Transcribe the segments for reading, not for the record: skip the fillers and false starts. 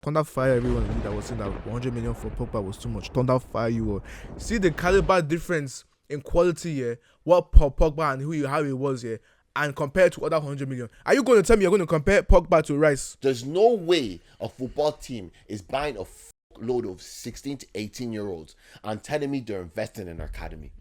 Thunder fire everyone that was saying that 100 million for Pogba was too much. Thunder fire you all. See the caliber difference in quality here. What Pogba and how he was here, and compared to other 100 million. Are you going to tell me you're going to compare Pogba to Rice? There's no way a football team is buying a load of 16 to 18-year-olds and telling me they're investing in an academy.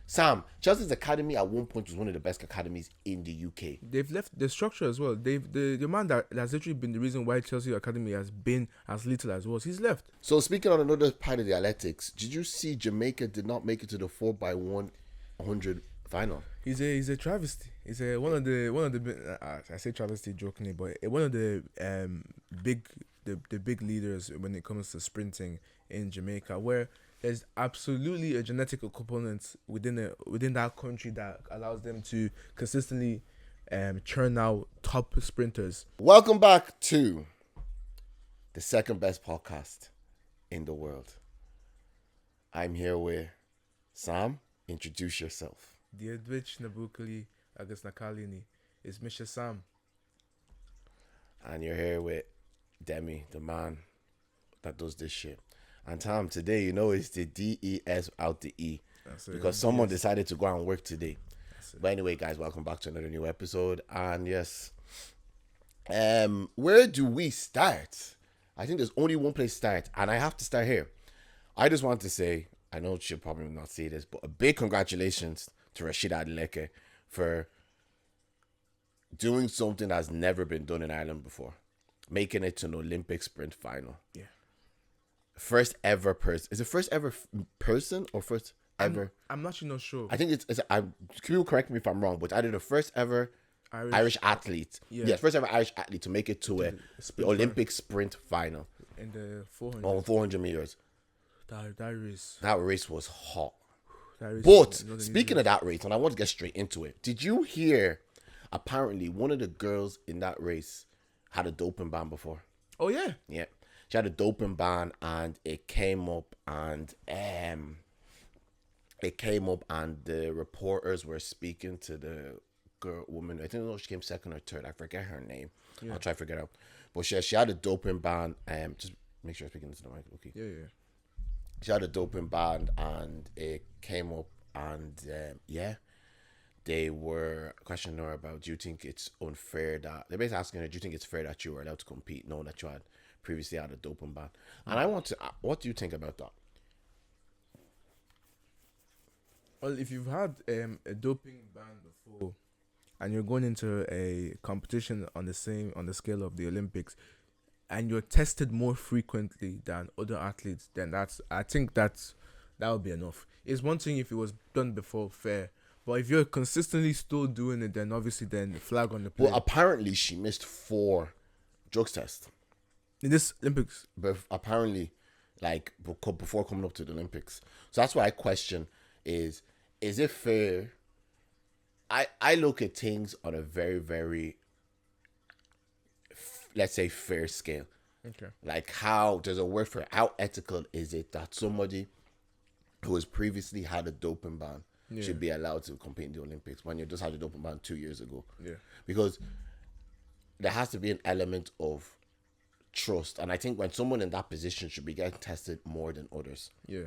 Sam, Chelsea's academy at one point was one of the best academies in the UK. They've left the structure as well. The man that has literally been the reason why Chelsea Academy has been as little as was. He's left. So speaking on another part of the athletics, did you see Jamaica did not make it to the 4x100 final? He's a travesty. He's one of the I say travesty jokingly, but one of the big leaders when it comes to sprinting in Jamaica, where there's absolutely a genetic component within that country that allows them to consistently churn out top sprinters. Welcome back to the second best podcast in the world. I'm here with Sam. Introduce yourself. The Edwich Nabukali Agus Nakalini is Mr. Sam. And you're here with Demi, the man that does this shit. And Tom, today, it's the DES out the E. Because someone decided to go and work today. But anyway, guys, welcome back to another new episode. And yes, where do we start? I think there's only one place to start. And I have to start here. I just want to say, I know she'll probably not say this, but a big congratulations to Rashid for doing something that's never been done in Ireland before. Making it to an Olympic sprint final. Yeah. First ever person. Is it first ever person or first ever? I'm actually not sure. I think it's people correct me if I'm wrong, but either the first ever Irish athlete. Yeah, first ever Irish athlete to make it to the Olympic sprint final. In the 400. On 400 meters. That race was hot. Race but speaking of that race, and I want to get straight into it. Did you hear apparently one of the girls in that race had a doping ban before? Oh yeah. Yeah. She had a doping ban, and it came up, and the reporters were speaking to the woman. I don't know if she came second or third. I forget her name. Yeah. I'll try to figure it out. But she had a doping ban. Just make sure I'm speaking into the mic. Okay. Yeah. She had a doping ban, and it came up, and they were questioning her about, do you think it's unfair that they're basically asking her, do you think it's fair that you were allowed to compete knowing that you had previously had a doping ban? And what do you think about that? Well, if you've had a doping ban before and you're going into a competition on the scale of the Olympics and you're tested more frequently than other athletes, then I think that would be enough. It's one thing if it was done before, fair. But if you're consistently still doing it, then obviously flag on the play. Well, apparently she missed 4 drugs tests in this Olympics. But apparently, before coming up to the Olympics. So that's why I question is it fair? I look at things on a very, very, let's say, fair scale. Okay. Like, how, there's a word for it. How ethical is it that somebody who has previously had a doping ban should be allowed to compete in the Olympics when you just had a doping ban 2 years ago? Yeah. Because there has to be an element of trust, and I think when someone in that position should be getting tested more than others. Yeah.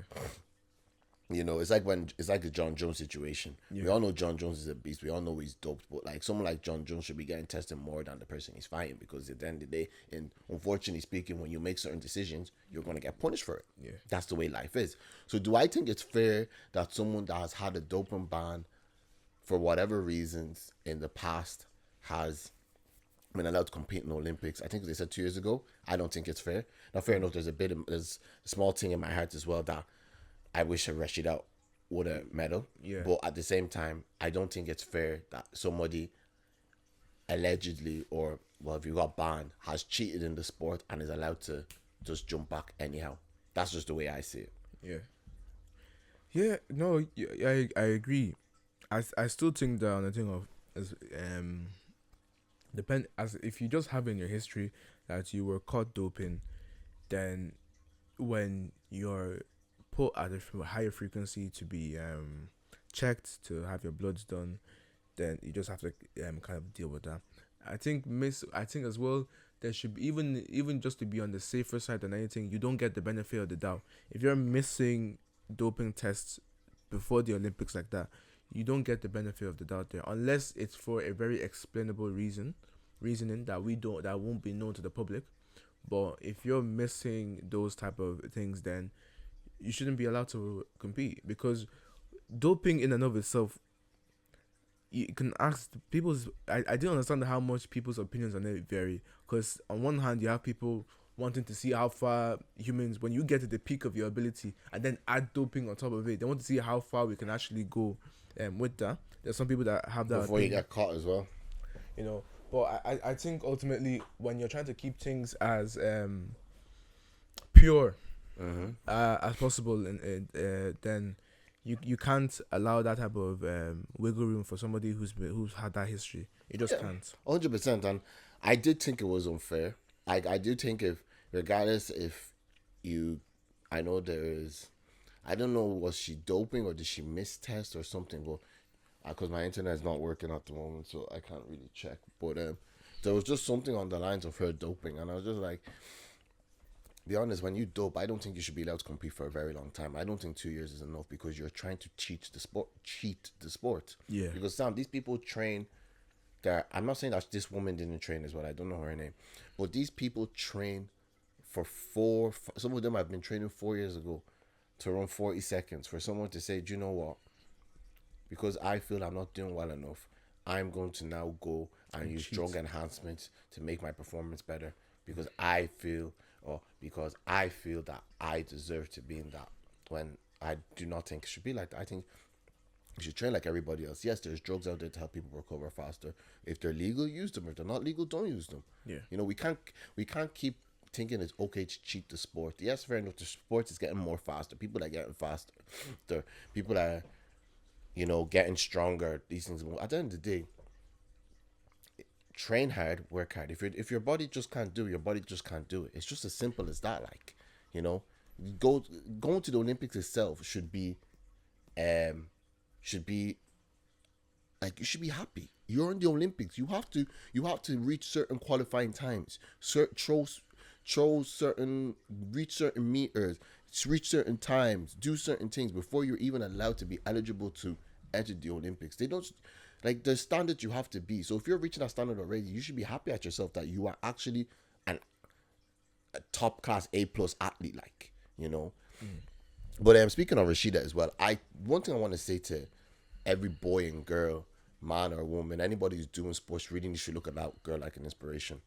It's like the John Jones situation. Yeah. We all know John Jones is a beast. We all know he's doped, but someone like John Jones should be getting tested more than the person he's fighting, because at the end of the day, and unfortunately speaking, when you make certain decisions, you're going to get punished for it. Yeah. That's the way life is. So do I think it's fair that someone that has had a doping ban for whatever reasons in the past has been allowed to compete in the Olympics? I think they said 2 years ago. I don't think it's fair. Now, fair enough, there's a small thing in my heart as well that I wish Rashid would have medal. Yeah. But at the same time, I don't think it's fair that somebody allegedly, or, well, if you got banned, has cheated in the sport and is allowed to just jump back anyhow. That's just the way I see it. Yeah. Yeah, no, I agree. I still think that on the thing of if you just have in your history that you were caught doping, then when you're put at a higher frequency to be checked, to have your bloods done, then you just have to kind of deal with that. I think as well there should be, even just to be on the safer side than anything, you don't get the benefit of the doubt. If you're missing doping tests before the Olympics like that, you don't get the benefit of the doubt there, unless it's for a very explainable reasoning that won't be known to the public. But if you're missing those type of things, then you shouldn't be allowed to compete, because doping in and of itself, you can ask people's. I don't understand how much people's opinions on it vary. Because on one hand, you have people wanting to see how far humans, when you get to the peak of your ability, and then add doping on top of it, they want to see how far we can actually go. With that, there's some people that have that before opinion, you get caught as well. you know. But I think ultimately, when you're trying to keep things as pure as possible, and then you can't allow that type of wiggle room for somebody who's had that history. You just can't. 100%. And I did think it was unfair. I do think, if regardless, if you, I know there is, I don't know, was she doping or did she miss test or something? But because my internet is not working at the moment, so I can't really check. But there was just something on the lines of her doping, and I was just like, be honest, when you dope, I don't think you should be allowed to compete for a very long time. I don't think 2 years is enough, because you're trying to cheat the sport. Yeah. Because Sam, these people train. I'm not saying that this woman didn't train as well. I don't know her name, but these people train for some of them have been training 4 years ago to run 40 seconds. For someone to say, do you know what? Because I feel I'm not doing well enough, I'm going to now go and use drug enhancements to make my performance better, because I feel that I deserve to be in that, when I do not think it should be like that. I think you should train like everybody else. Yes, there's drugs out there to help people recover faster. If they're legal, use them. If they're not legal, don't use them. Yeah. We can't keep thinking it's okay to cheat the sport. Yes, fair enough. The sport is getting more faster. People are getting faster. The people are, getting stronger. These things. At the end of the day, train hard, work hard. If your body just can't do it, your body just can't do it. It's just as simple as that. Going to the Olympics itself should be like, you should be happy. You're in the Olympics. You have to reach certain qualifying times. Reach certain meters, reach certain times, do certain things before you're even allowed to be eligible to enter the Olympics. They don't, like, the standard you have to be. So if you're reaching that standard already, you should be happy at yourself that you are actually a top class A+ athlete, But speaking of Rashida as well, one thing I want to say to every boy and girl, man or woman, anybody who's doing sports, really should look at that girl like an inspiration.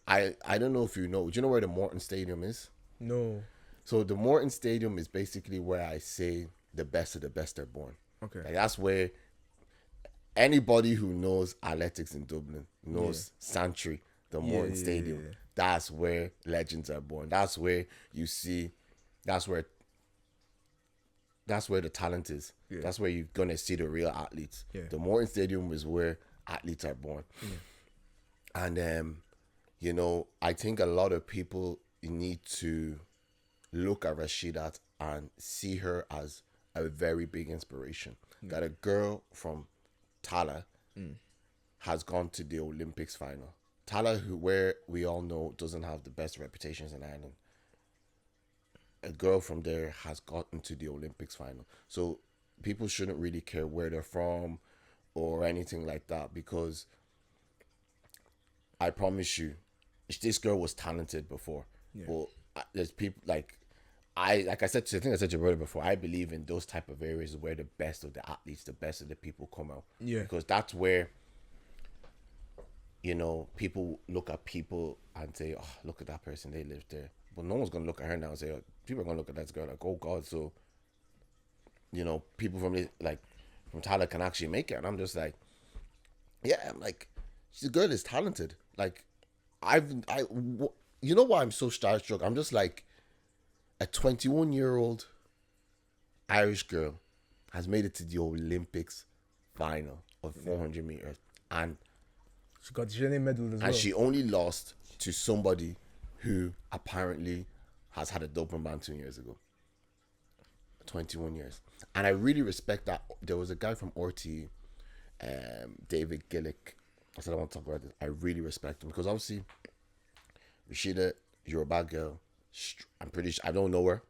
I don't know if you know. Do you know where the Morton Stadium is? No. So the Morton Stadium is basically where I say the best of the best are born. Okay. Like, that's where anybody who knows athletics in Dublin knows Santry, the Morton Stadium. Yeah. That's where legends are born. That's where you see. That's where the talent is. Yeah. That's where you're gonna see the real athletes. Yeah. The Morton Stadium is where athletes are born. Yeah. And I think a lot of people need to look at Rashida and see her as a very big inspiration. That a girl from Tala has gone to the Olympics final. Tala, where we all know doesn't have the best reputations in Ireland. A girl from there has gotten to the Olympics final. So people shouldn't really care where they're from or anything like that, because I promise you, this girl was talented before. Yeah. But there's people I said to your brother before, I believe in those type of areas where the best of the athletes, the best of the people come out. Yeah. Because that's where, people look at people and say, oh, look at that person, they live there. But no one's going to look at her now and say, oh, people are going to look at that girl like, oh God, so, people from Tyler can actually make it. And I'm just like, yeah, I'm like, the girl is talented. Like, you know why I'm so starstruck? I'm just like, a 21-year-old Irish girl has made it to the Olympics final of 400 meters. And she got the medal as well. And she only lost to somebody who apparently has had a doping ban 2 years ago. 21 years. And I really respect that. There was a guy from RT, David Gillick. I said I want to talk about this. I really respect him because obviously Rashida, you're a bad girl. I'm pretty sure, I don't know her.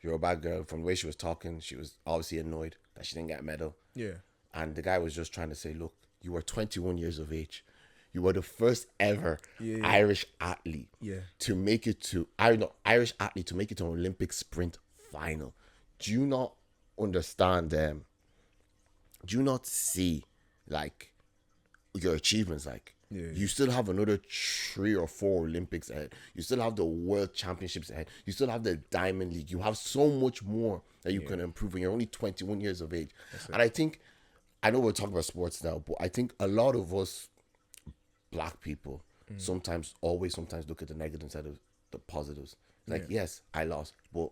You're a bad girl. From the way she was talking, she was obviously annoyed that she didn't get a medal. Yeah. And the guy was just trying to say, look, you were 21 years of age. You were the first ever Irish athlete to make it to Irish athlete to make it to an Olympic sprint final. Do you not understand them? Do you not see like your achievements? Like you still have another 3 or 4 Olympics ahead. You still have the World Championships ahead. You still have the Diamond League. You have so much more that you can improve when you're only 21 years of age. And I think, I know we're talking about sports now, but I think a lot of us Black people sometimes look at the negatives instead of the positives. Like, yes, I lost, but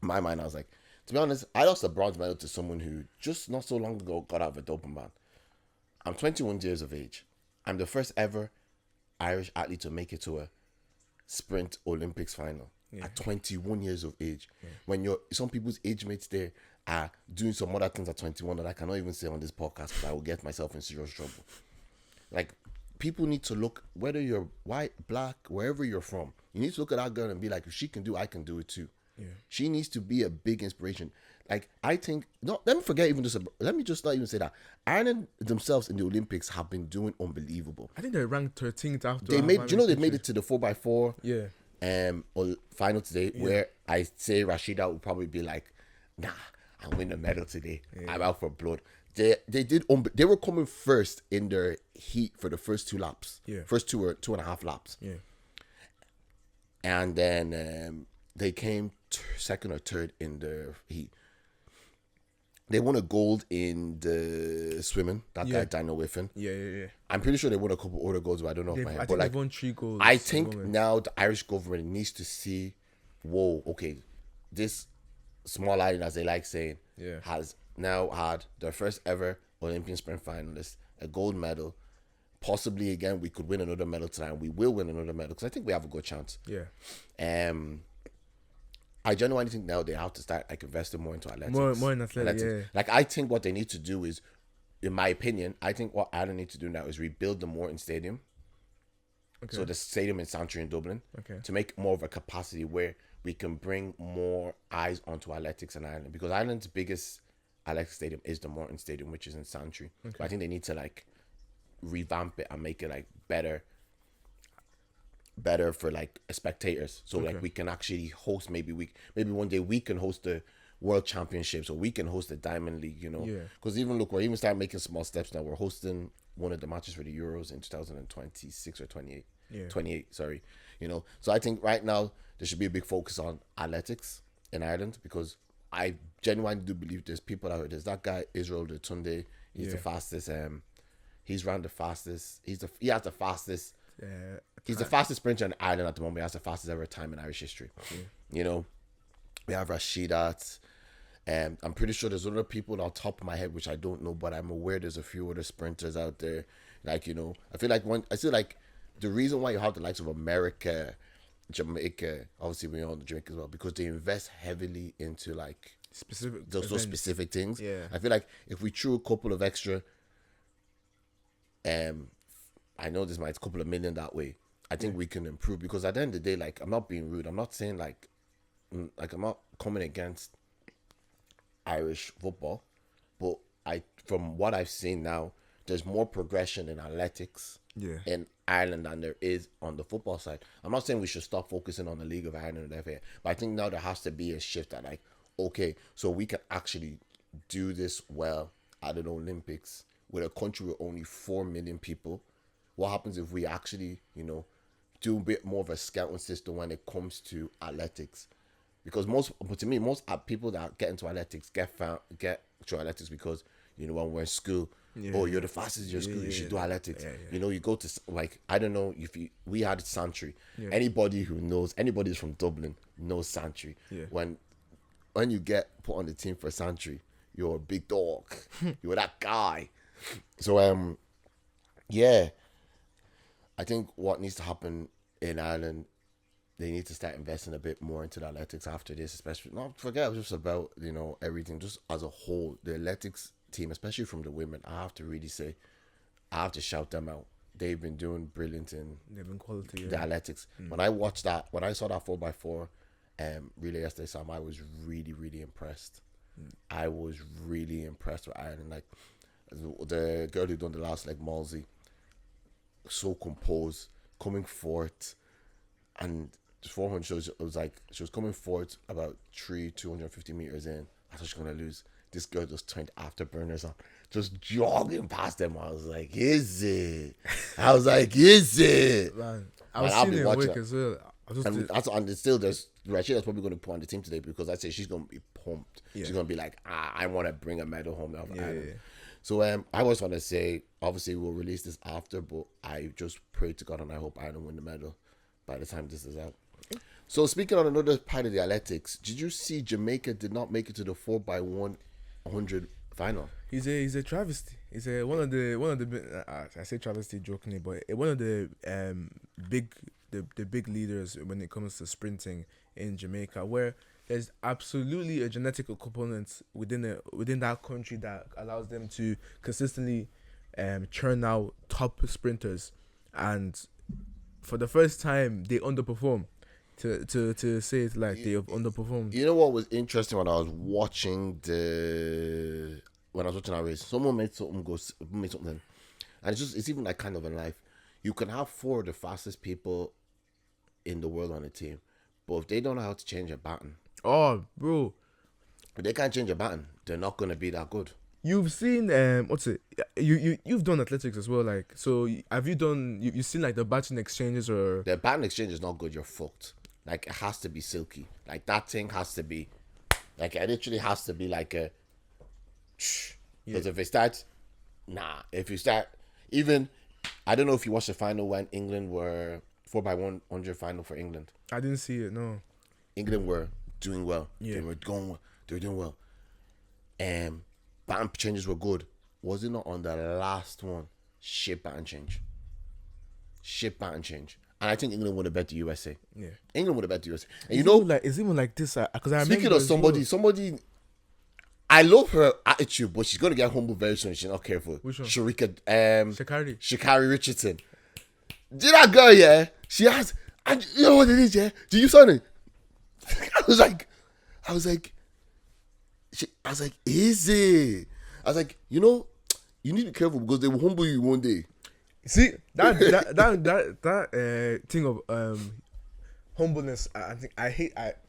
in my mind, I was like, to be honest, I lost a bronze medal to someone who just not so long ago got out of a doping ban. I'm 21 years of age. I'm the first ever Irish athlete to make it to a sprint Olympics final at 21 years of age. When some people's age mates there are doing some other things at 21 that I cannot even say on this podcast because I will get myself in serious trouble. Like, people need to look, whether you're white, black, wherever you're from, you need to look at that girl and be like, if she can do it, I can do it too. Yeah. She needs to be a big inspiration. Like, I think, let me just not even say that. Ireland themselves in the Olympics have been doing unbelievable. I think they're ranked 13th after. They made it to the 4x4 or final today, where I say Rashida would probably be like, nah, I'll win a medal today. I'm out for blood. They were coming first in their heat for the first 2 laps. Yeah. First 2.5 laps. Yeah. And then they came second or third in the heat. They won a gold in the swimming. That guy, Daniel Whiffen. Yeah. I'm pretty sure they won a couple other golds, but I don't know if my head. I think they've won 3 golds. I think now the Irish government needs to see, whoa, okay, this small island, as they like saying, has now had their first ever Olympian sprint finalist, a gold medal. Possibly again, we could win another medal tonight. And we will win another medal because I think we have a good chance. Yeah. I genuinely think now they have to start like investing more into athletics. More in athletics. Yeah. Like, I think what they need to do is, in my opinion, I think what Ireland need to do now is rebuild the Morton Stadium. Okay. So the stadium in Santry in Dublin. Okay. To make more of a capacity where we can bring more eyes onto athletics in Ireland, because Ireland's biggest athletics stadium is the Morton Stadium, which is in Santry. Okay. So I think they need to like revamp it and make it like better for like spectators, so like we can actually host, maybe one day we can host the World Championships, or we can host the Diamond League, you know, because we're even starting making small steps now. We're hosting one of the matches for the Euros in 2026 or 28, sorry, you know. So I think right now there should be a big focus on athletics in Ireland, because I genuinely do believe there's people out there. There's that guy Israel the Tunde, he's the fastest, he's ran the fastest, he has the fastest. He's the fastest sprinter in Ireland at the moment. He has the fastest ever time in Irish history. You know, we have Rashid. I'm pretty sure there's other people on top of my head which I don't know, but I'm aware there's a few other sprinters out there. Like, you know, I feel like the reason why you have the likes of America, Jamaica, obviously we all know Jamaica as well, because they invest heavily into like those specific things. Yeah, I feel like if we threw a couple of extra, I know this might a couple of million that way, I think we can improve, because at the end of the day, like, I'm not being rude. I'm not saying like I'm not coming against Irish football, but from what I've seen now, there's more progression in athletics in Ireland than there is on the football side. I'm not saying we should stop focusing on the League of Ireland and the FA, but I think now there has to be a shift that, like, okay, so we can actually do this well at an Olympics with a country with only 4 million people. What happens if we actually, you know, do a bit more of a scouting system when it comes to athletics? Because most people that get into athletics get to athletics because, you know, when we're in school, you're the fastest in your school, you should do athletics. You know, you go to, like, I don't know if we had Santry. Anybody who's from Dublin knows Santry. When you get put on the team for Santry, you're a big dog. You're that guy. So, I think what needs to happen in Ireland, they need to start investing a bit more into the athletics after this, especially. Not forget just about, you know, everything, just as a whole. The athletics team, especially from the women, I have to really say, I have to shout them out. they've been doing brilliant in They've been quality. the Yeah. athletics. When I watched that, when I saw that 4x4 relay yesterday, Sam, I was really, really impressed. I was really impressed with Ireland. Like the girl who done the last leg, Mosley, so composed, coming forth, and 400 shows. It was like she was coming forth about 250 meters in. I thought she was gonna lose. This girl just turned afterburners on, just jogging past them. I was like, is it? I was like, is it? Man, I was I'll seeing be it watching awake it. as well. And still, there's Rashid that's probably going to put on the team today because I say she's going to be pumped. Yeah. She's going to be like, I want to bring a medal home now. Yeah. So I always want to say, obviously we'll release this after, but I just pray to God and I hope Ireland win the medal by the time this is out. So speaking on another part of the athletics, did you see Jamaica did not make it to the 4x100 final? He's a travesty. He's one of the I say travesty jokingly, but one of the big leaders when it comes to sprinting in Jamaica, where there's absolutely a genetic component within that country that allows them to consistently churn out top sprinters, and for the first time they underperform. To say it like they have underperformed. You know what was interesting when I was watching our race? Someone made something, and it's even like kind of in life. You can have 4 of the fastest people in the world on a team, but if they don't know how to change a baton, Oh, bro, if they can't change a baton, they're not gonna be that good. you've seen what's it? You've done athletics as well, like, so have you done? You've seen like the baton exchanges or The baton exchange is not good. You're fucked. Like it has to be silky. Like that thing has to be, like it literally has to be like a. Because if it starts, if you start, even, I don't know if you watched the final when England were 4x100 final for England. I didn't see it. No. England were doing well. Yeah. They were doing well. Baton changes were good. Was it not on the last one? Shit baton change. And I think England would have bet the USA. Yeah. England would have bet the USA. And it's even like this because I speaking remember of somebody, I love her attitude, but she's gonna get humbled very soon if she's not careful. Which one? Sha'Carri Richardson. Did that girl, yeah? She has, and you know what it is, yeah? Do you saw it? I was like, is it? I was like, you need to be careful because they will humble you one day. See that thing of humbleness. I hate it.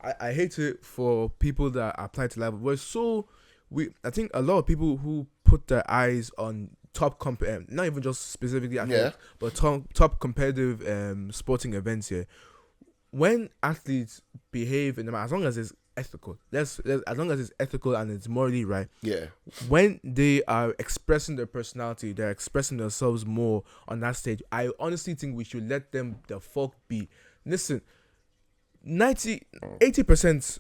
I hate it for people that apply to level. I think a lot of people who put their eyes on top not even just specifically athletics, but top competitive sporting events here. When athletes behave as long as it's ethical, as long as it's ethical and it's morally right. Yeah. When they are expressing their personality, they're expressing themselves more on that stage. I honestly think we should let them the fuck be. Listen, 80%,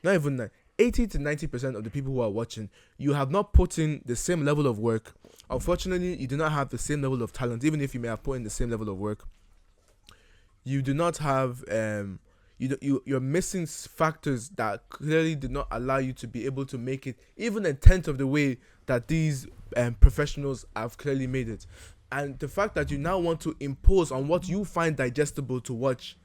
not even that, 80 to 90% of the people who are watching, you have not put in the same level of work. Unfortunately, you do not have the same level of talent, even if you may have put in the same level of work. You do not have you're missing factors that clearly did not allow you to be able to make it even a tenth of the way that these professionals have clearly made it. And the fact that you now want to impose on what you find digestible to watch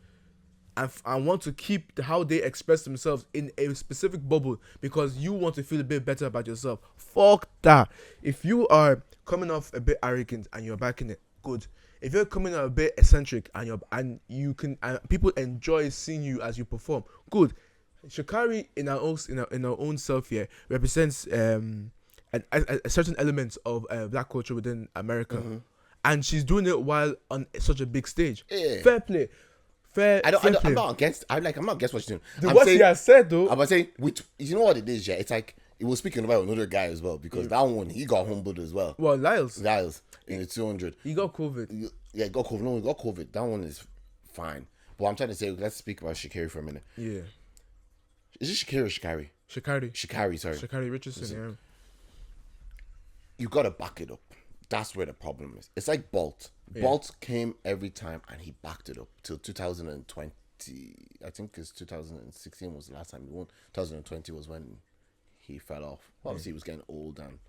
and want to keep how they express themselves in a specific bubble because you want to feel a bit better about yourself. Fuck that. If you are coming off a bit arrogant and you're backing it, good. If you're coming out a bit eccentric and people enjoy seeing you as you perform, good. Sha'Carri in her own self here represents a certain element of black culture within America, and she's doing it while on such a big stage. Yeah. Fair play. I'm not against what she's doing. What she has said though. I'm saying, you know what it is, yeah? It's like it was speaking about another guy as well because that one he got humbled as well. Well, Lyles in the 200. He got COVID. Yeah, he got COVID. No, he got COVID. That one is fine. But I'm trying to say, let's speak about Sha'Carri for a minute. Yeah. Is it Sha'Carri or Sha'Carri? Sha'Carri, sorry. Sha'Carri Richardson, yeah. You got to back it up. That's where the problem is. It's like Bolt. Yeah. Bolt came every time and he backed it up till 2020. I think it's 2016 was the last time he won. 2020 was when he fell off. Obviously, he was getting old and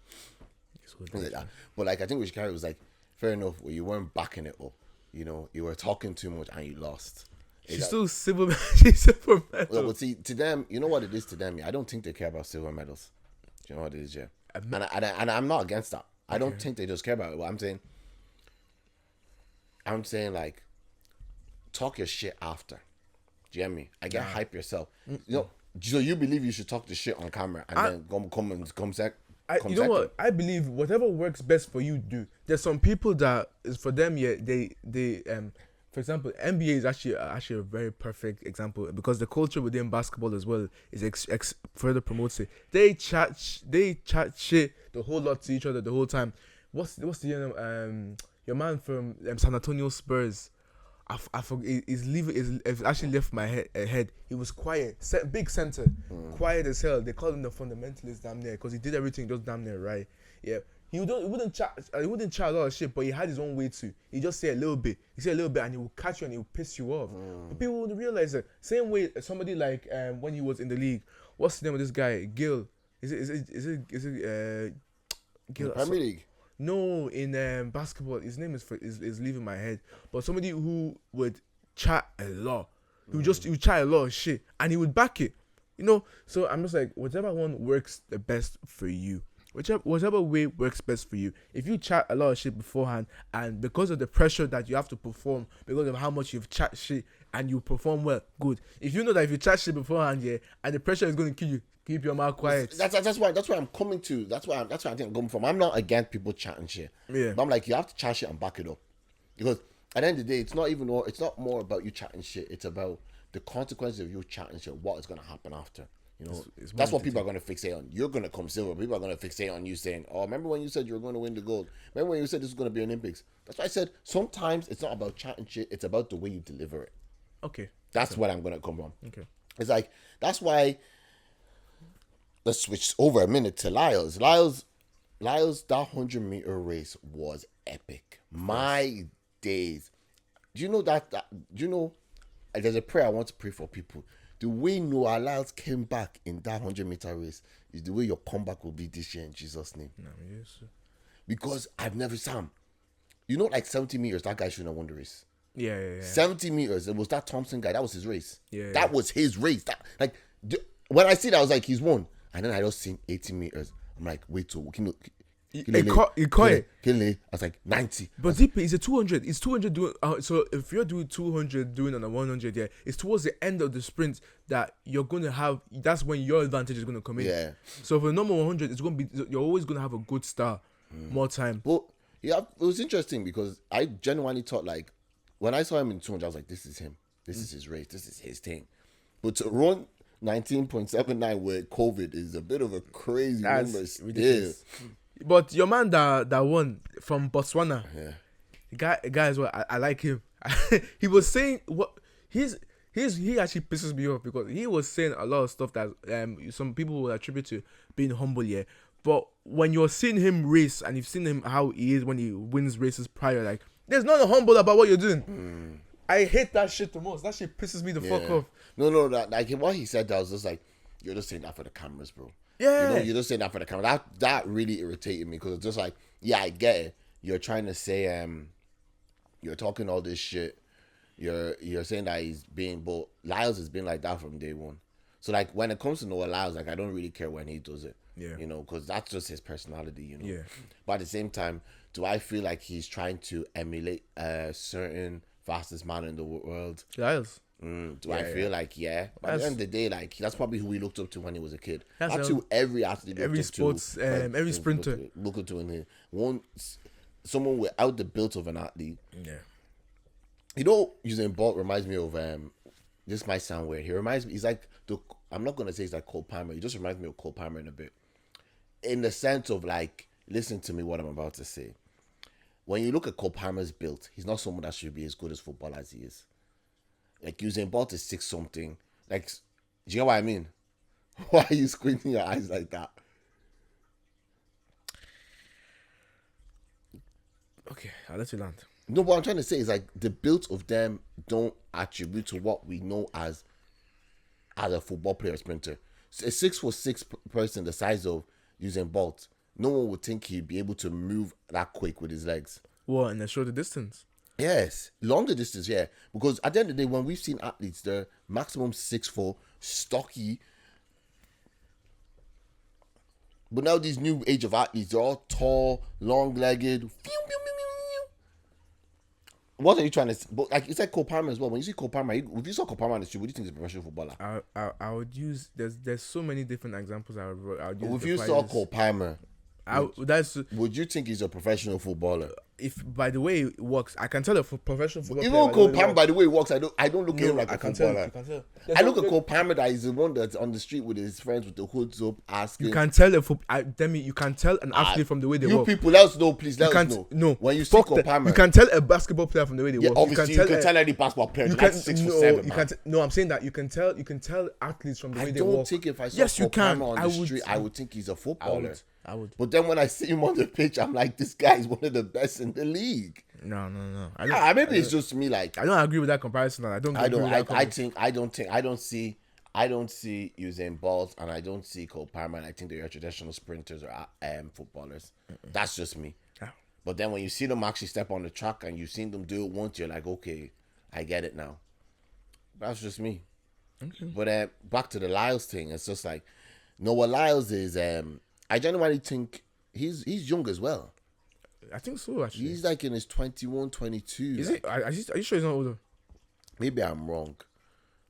like that. But like I think with Sha'Carri was like fair enough. Well, you weren't backing it up. You know, you were talking too much and you lost. She's still silver. She's silver Well, medal. but see, to them, you know what it is to them. Yeah? I don't think they care about silver medals. Do you know what it is, yeah? And I'm not against that. I don't think they just care about it. But I'm saying like, talk your shit after. Do you get me? I get hype yourself. You know, so you believe you should talk the shit on camera and then come second. You know what? I believe whatever works best for you, do. There's some people that is for them. Yeah, they for example, NBA is actually a very perfect example because the culture within basketball as well is further promotes it. They chat shit the whole lot to each other the whole time. What's the your man from San Antonio Spurs? I forget. He's actually left my head. He was quiet, big center, quiet as hell. They called him the fundamentalist damn near because he did everything just damn near right. Yeah, he wouldn't chat a lot of shit, but he had his own way too. He just say a little bit. He say a little bit, and he will catch you and he will piss you off. But people wouldn't realize it. Same way somebody like when he was in the league. What's the name of this guy? Gil. Is it Gil? Premier League. No, in basketball, his name is leaving my head. But somebody who would chat a lot, he would chat a lot of shit, and he would back it, you know. So I'm just like, whatever one works the best for you, whichever way works best for you. If you chat a lot of shit beforehand, and because of the pressure that you have to perform, because of how much you've chat shit, and you perform well, good. If you know that if you chat shit beforehand, yeah, and the pressure is going to kill you, keep your mouth quiet. That's why I'm coming to. That's why I think I'm coming from. I'm not against people chatting shit. Yeah. But I'm like, you have to chat shit and back it up. Because at the end of the day, it's not more about you chatting shit. It's about the consequences of you chatting shit, what is gonna happen after. You know, that's what people are gonna fixate on. You're gonna come silver. People are gonna fixate on you saying, "Oh, remember when you said you were gonna win the gold? Remember when you said this was gonna be Olympics?" That's why I said sometimes it's not about chatting shit, it's about the way you deliver it. Okay. That's what I'm gonna come from. Okay. It's like that's why. Let's switch over a minute to Lyles. Lyles, that 100-meter race was epic. My days. Do you know that? Do you know? There's a prayer I want to pray for people. The way Noah Lyles came back in that 100-meter race is the way your comeback will be this year in Jesus' name. No, yes, sir. Because I've never seen him. You know, like 70 meters, that guy shouldn't have won the race. Yeah. 70 meters, it was that Thompson guy. That was his race. Yeah. That was his race. When I see that, I was like, he's won. And then I just seen 80 meters. I'm like, wait till He caught it. I was like 90. But deep, it's a 200. It's 200 doing. So if you're doing 200 doing on a 100, yeah, it's towards the end of the sprint that you're gonna have. That's when your advantage is gonna come in. Yeah. So for the number 100, it's gonna be. You're always gonna have a good start, more time. But yeah, it was interesting because I genuinely thought like when I saw him in 200, I was like, this is him. This is his race. This is his thing. But to run 19.79 with COVID is a bit of a crazy number still. Ridiculous. But your man that won from Botswana, Yeah. the guy as well, I like him. He was saying what he actually pisses me off because he was saying a lot of stuff that some people will attribute to being humble, yeah. But when you're seeing him race and you've seen him how he is when he wins races prior, like there's nothing humble about what you're doing. I hate that shit the most. That shit pisses me the fuck off. No, that like what he said, that was just like, you're just saying that for the cameras, bro. Yeah. You know, you're just saying that for the camera. That really irritated me because it's just like, yeah, I get it. You're trying to say, you're talking all this shit. You're saying that he's being, but Lyles has been like that from day one. So like when it comes to Noah Lyles, like I don't really care when he does it. Yeah. You know, because that's just his personality, you know. Yeah. But at the same time, do I feel like he's trying to emulate a certain fastest man in the world? Lyles. I feel like, yeah. But at the end of the day, like that's probably who we looked up to when he was a kid. That's who every athlete, every sports, every sprinter look up to in here. Someone without the build of an athlete. Yeah. You know, Usain Bolt reminds me of this might sound weird. He reminds me. He's like I'm not gonna say he's like Cole Palmer. He just reminds me of Cole Palmer in a bit, in the sense of like, listen to me what I'm about to say. When you look at Cole Palmer's build, he's not someone that should be as good as football as he is. Like Usain Bolt is 6 something. Like, do you know what I mean? Why are you squinting your eyes like that? Okay, I'll let you land. No, what I'm trying to say is like the build of them don't attribute to what we know as a football player sprinter. A 6'6" person the size of Usain Bolt, no one would think he'd be able to move that quick with his legs. What, in a shorter distance? Yes, longer distance, yeah. Because at the end of the day, when we've seen athletes, they're maximum 6'4", stocky. But now these new age of athletes, they're all tall, long-legged. What are you trying to say? But like, it's like Cole Palmer as well. When you see Cole Palmer, if you saw Cole Palmer on the street, what do you think is a professional footballer? I would use, there's so many different examples I would use. If you saw Cole Palmer, would you think he's a professional footballer? If by the way it works, I can tell a professional footballer. Even Cole Palmer, by the way it works, I don't look at him like a footballer. I can tell. I look at Cole Palmer that is the one that's on the street with his friends with the hoods up, asking. You can tell you can tell an athlete from the way they walk. You people, let us know, please. Let us know. No, when you see Cole Palmer, you can tell a basketball player from the way they walk. Obviously, you can tell any basketball player. You can 6'7". No, I'm saying that you can tell athletes from the way they walk. I don't think if I saw Cole Palmer on the street, I would think he's a footballer. I would. But then when I see him on the pitch, I'm like, this guy is one of the best in the league. No. Maybe it's just me. Like, I don't agree with that comparison. I don't see Usain Bolt, and I don't see Cole Palmer, and I think they're traditional sprinters or footballers. That's just me. Yeah. But then when you see them actually step on the track and you've seen them do it once, you're like, okay, I get it now. That's just me. Okay. But back to the Lyles thing, it's just like, what Lyles is, I genuinely think he's young as well. I think so, actually. He's like in his 21, 22. Is it? Are you sure he's not older? Maybe I'm wrong.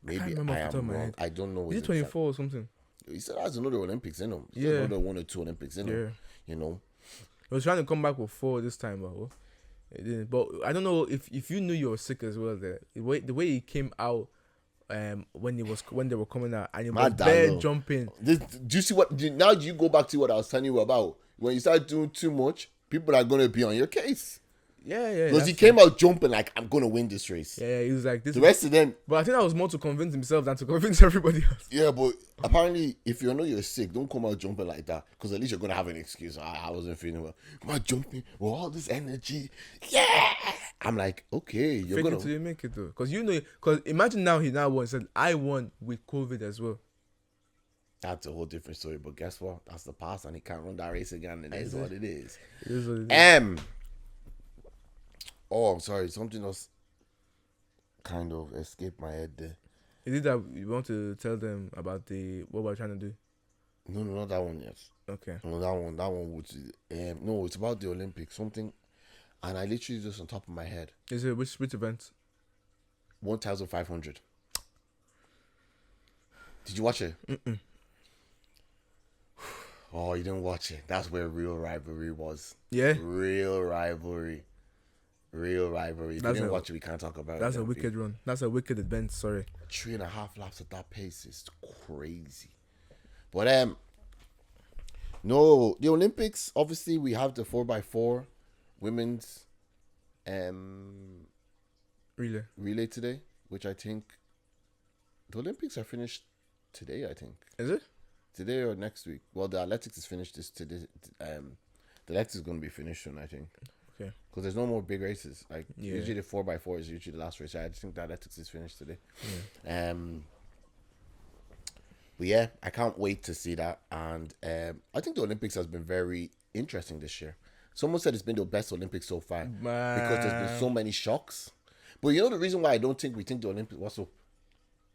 Maybe I am wrong. I don't know. Is he 24 or something? He still has another Olympics in him. Another 1 or 2 Olympics in him. You know. He was trying to come back with 4 this time, but it didn't. But I don't know if you knew you were sick as well. The way he came out, when they were coming out, and he was bare jumping. Do you see what? Now do you go back to what I was telling you about? When you start doing too much, people are gonna be on your case. Yeah. Because he came out jumping like, I'm gonna win this race. Yeah, he was like this. The rest of them. But I think that was more to convince himself than to convince everybody else. Yeah, but apparently, if you know you're sick, don't come out jumping like that. Because at least you're gonna have an excuse. I wasn't feeling well. Come out jumping with all this energy. Yeah. I'm like, okay, you're Fake gonna. it till you make it though. Because imagine now he won. Said I won with COVID as well. That's a whole different story. But guess what? That's the past, and he can't run that race again. And it is what it is. It is what it is. Oh, I'm sorry. Something else kind of escaped my head there. Is it that you want to tell them about what we're trying to do? No, not that one yet. Okay. No, that one which no, it's about the Olympics. Something, and I literally just on top of my head. Is it which event? 1,500. Did you watch it? Mm-mm. Oh, you didn't watch it. That's where real rivalry was. Yeah. Real rivalry. If you didn't watch it, we can't talk about it. That's a wicked run. That's a wicked event, sorry. 3.5 laps at that pace is crazy. But no, the Olympics, obviously we have the 4x4 women's relay today, which I think the Olympics are finished today, I think. Is it? Today or next week. Well, the athletics is finished today. The athletics is going to be finished soon, I think. Okay. Because there's no more big races. Like usually the 4x4 is usually the last race. I just think the athletics is finished today. Yeah. But yeah, I can't wait to see that. And I think the Olympics has been very interesting this year. Someone said it's been the best Olympics so far because there's been so many shocks. But you know the reason why I don't think we think the Olympics was so.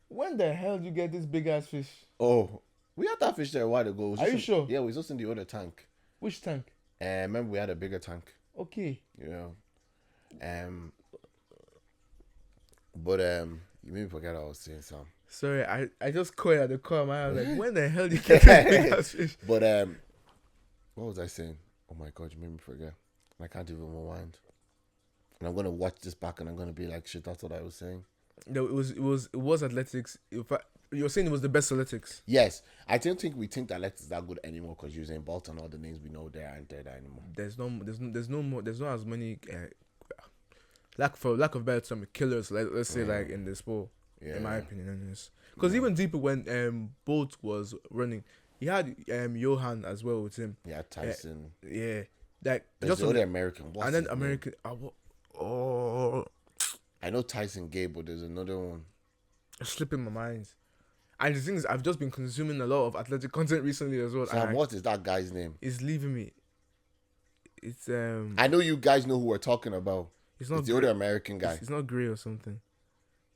When the hell did you get this big ass fish? Oh, we had that fish there a while ago. Are you sure? Yeah, we was just in the other tank. Which tank? Remember we had a bigger tank. Okay. Yeah. But you made me forget what I was saying, Sam. Sorry, I just caught at the car, man. I was like, when the hell did you get this big ass fish? But what was I saying? Oh my god, you made me forget. I can't even rewind. And I'm gonna watch this back and I'm gonna be like, shit, that's what I was saying. No, it was athletics. You're saying it was the best athletics. Yes, I don't think we think that athletics is that good anymore because Usain Bolt and all the names we know there aren't there anymore. There's not as many lack of better term killers. Let's say like in the sport. Yeah. In my opinion, anyways. Because even deeper when Bolt was running, he had Johan as well with him. Yeah, Tyson. Yeah, like there's just the other American. And then American. I know Tyson Gay, but there's another one. It's slipping my mind. And the thing is, I've just been consuming a lot of athletic content recently as well. Sam, what is that guy's name? It's leaving me. It's I know you guys know who we're talking about. it's not It's the other American guy. it's not Gray or something.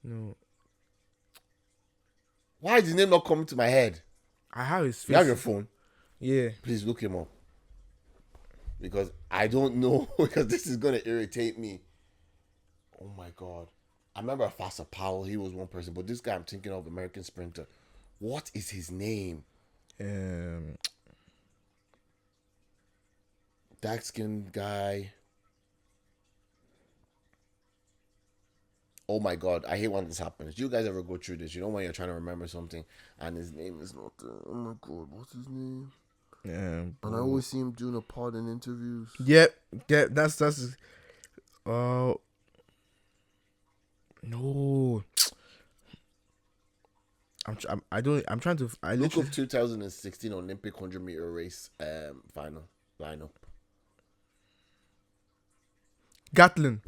No, Why is his name not coming to my head? I have his You have face. your phone. Yeah, Please look him up. Because I don't know. Because this is gonna irritate me. Oh my god. I remember Fasa Powell. He was one person, but this guy I'm thinking of, American sprinter. What is his name? Dark skinned guy. Oh my god, I hate when this happens. You guys ever go through this? You know when you're trying to remember something and his name is not there. Oh my god, what's his name? And I always see him doing a pod in interviews. Yep. Yeah, that's no. I'm trying to Look up 2016 Olympic 100-meter race final lineup. Gatlin.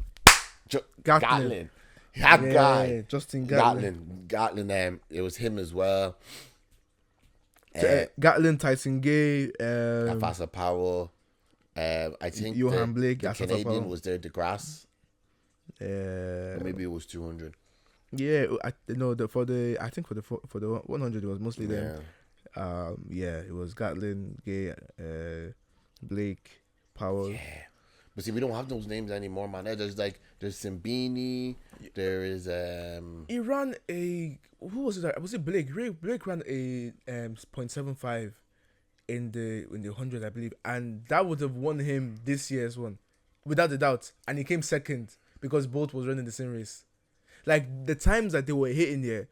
Gatlin. That guy. Justin Gatlin. Gatlin, it was him as well. Gatlin, Tyson Gay, Afasa Powell. I think Johan Blake, the Afasa Canadian Powell. was there, DeGrasse. Or maybe it was 200. Yeah, I think for the 100 it was mostly them. Yeah, it was Gatlin, Gay, Blake, Powell. Yeah. But see, we don't have those names anymore, man. There's Simbini. There is He ran a who was it? Was it Blake? Blake ran a 0.75 in the 100, I believe, and that would have won him this year's one, without a doubt. And he came second because both was running the same race. Like the times that they were hitting here,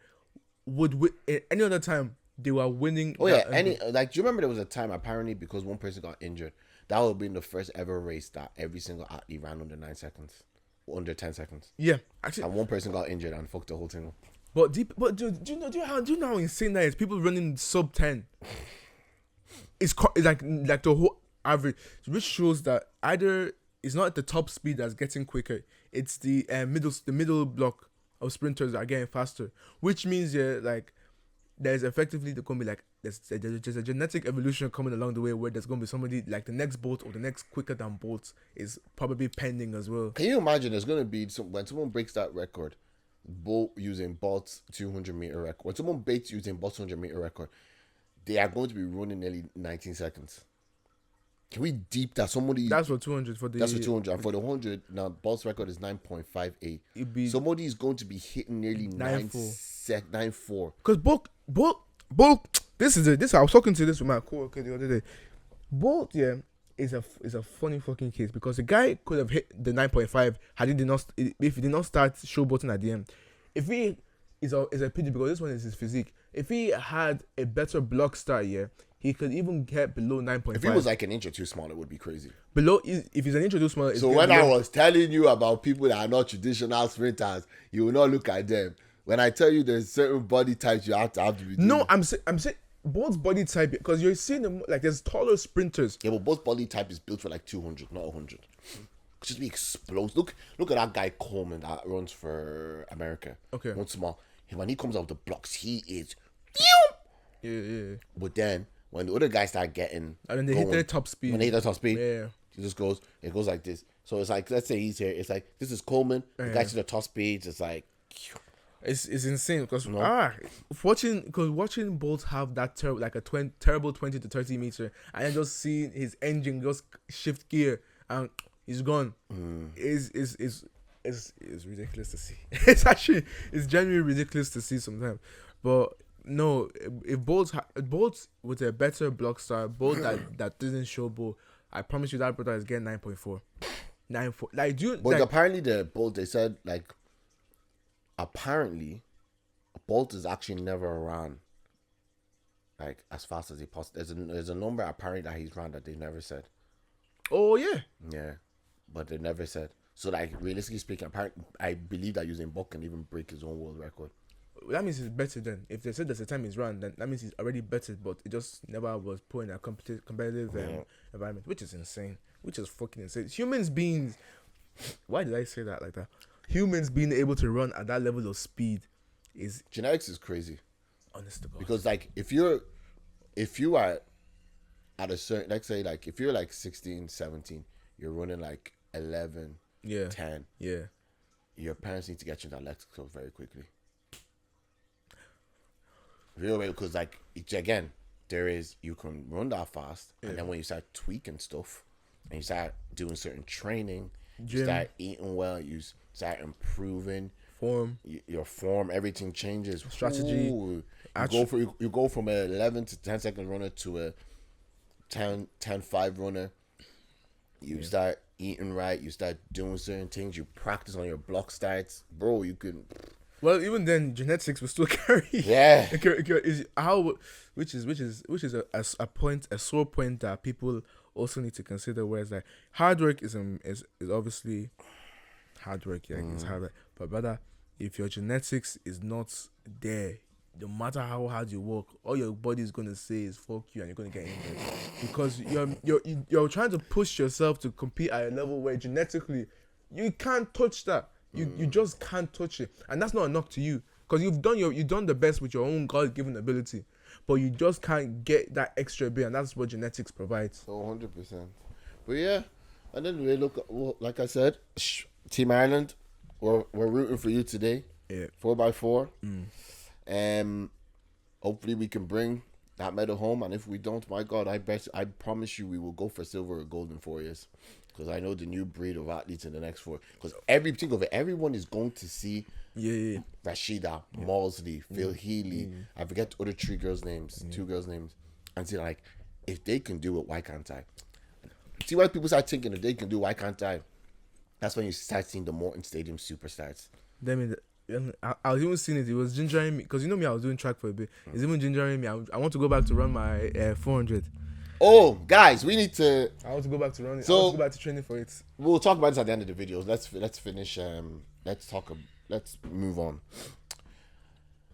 any other time they were winning. Oh yeah, do you remember there was a time apparently because one person got injured, that would have been the first ever race that every single athlete ran under 9 seconds, under 10 seconds. Yeah, actually, and one person got injured and fucked the whole thing up. But do you know how insane that is? People running sub 10. It's like the whole average, which shows that either it's not the top speed that's getting quicker, it's the middle block of sprinters that are getting faster, which means there's effectively going to be like there's a genetic evolution coming along the way where there's going to be somebody like the next Bolt or the next quicker than Bolt is probably pending as well. Can you imagine there's going to be when someone breaks that record, Bolt's 200-meter record, when someone beats using Bolt's 200-meter record, they are going to be running nearly 19 seconds. Can we deep that somebody? That's for 200 for the. That's for 200 and for the 100 now. Bolt's record is 9.58. Somebody is going to be hitting nearly 9.4. Because Bolt. This I was talking to this with my coworker the other day. Bolt, yeah, is a funny fucking case because the guy could have hit the 9.5 had he did not start showboating at the end. If he is a pity because this one is his physique. If he had a better block start, yeah, he could even get below 9.5. If he was like an inch or two small, it would be crazy. If he's an inch or two small. So when I was telling you about people that are not traditional sprinters, you will not look at them. When I tell you there's certain body types you have to be doing. No, I'm saying Bolt's body type, because you're seeing them like there's taller sprinters. Yeah, but Bolt's body type is built for like 200, not 100. Just be explosive. Look at that guy Coleman that runs for America. Okay. One small. When he comes out of the blocks, he is. Yeah. But then when the other guys start getting, and then they hit their top speed. When they hit their top speed, yeah, it goes like this. So it's like, let's say he's here. It's like this is Coleman. The guy to the top speeds. It's like. It's insane because watching Bolt have that terrible 20 to 30 meter and then just seeing his engine just shift gear and he's gone is ridiculous to see. It's genuinely ridiculous to see sometimes. But no, if Bolt with a better block start, Bolt that doesn't show Bolt, I promise you that brother is getting 9.4. 9.4. Like but apparently the Bolt, they said like. Apparently, Bolt is actually never ran like as fast as he possibly. There's a number apparently that he's ran that they never said. Oh yeah. Yeah, but they never said. So like realistically speaking, apparently I believe that Usain Bolt can even break his own world record. That means he's better then. If they said there's a time he's run, then that means he's already better. But it just never was put in a competitive environment, which is insane. Which is fucking insane. Humans beings. Why did I say that like that? Humans being able to run at that level of speed is genetics is crazy. Honest to God. Because like if you are at a certain, let's say like if you're like 16, 17, you're running like 11, Yeah. 10. Yeah. Your parents need to get you into electrical very quickly. Real way, because like it's, again, there is, you can run that fast, and then when you start tweaking stuff and you start doing certain training, you Gym. start eating well, you start improving Form. your form, everything changes. Strategy. Ooh, you go from an 11 to 10 second runner to a 10-5 runner. You start eating right, you start doing certain things, you practice on your block starts, bro. You can. Well, even then, genetics will still carry. Yeah. Is how, which is a point, a sore point that people also need to consider. Whereas like hard work is obviously hard work. Yeah, it's hard work. But brother, if your genetics is not there, no matter how hard you work, all your body is gonna say is "fuck you," and you're gonna get injured because you're trying to push yourself to compete at a level where genetically you can't touch that. You just can't touch it, and that's not a knock to you because you've done the best with your own God-given ability, but you just can't get that extra bit, and that's what genetics provides. Oh, 100%. But yeah, and then we look, like I said, Team Ireland, we're rooting for you today. Yeah. 4x4. Hopefully we can bring that medal home, and if we don't, my God, I promise you we will go for silver or gold in 4 years. Because I know the new breed of athletes in the next 4. Because everyone is going to see Rashida, Mosley, Phil Healy. I forget the other 2 girls' names, and see like, if they can do it, why can't I? See why people start thinking if they can do, why can't I? That's when you start seeing the Morton Stadium superstars. I was even seeing it. It was gingering me because you know me. I was doing track for a bit. It's even gingering me. I want to go back to run my 400. Oh, guys, we need to. I want to go back to running. So, I want to go back to training for it. We'll talk about this at the end of the video. Let's finish. Let's move on.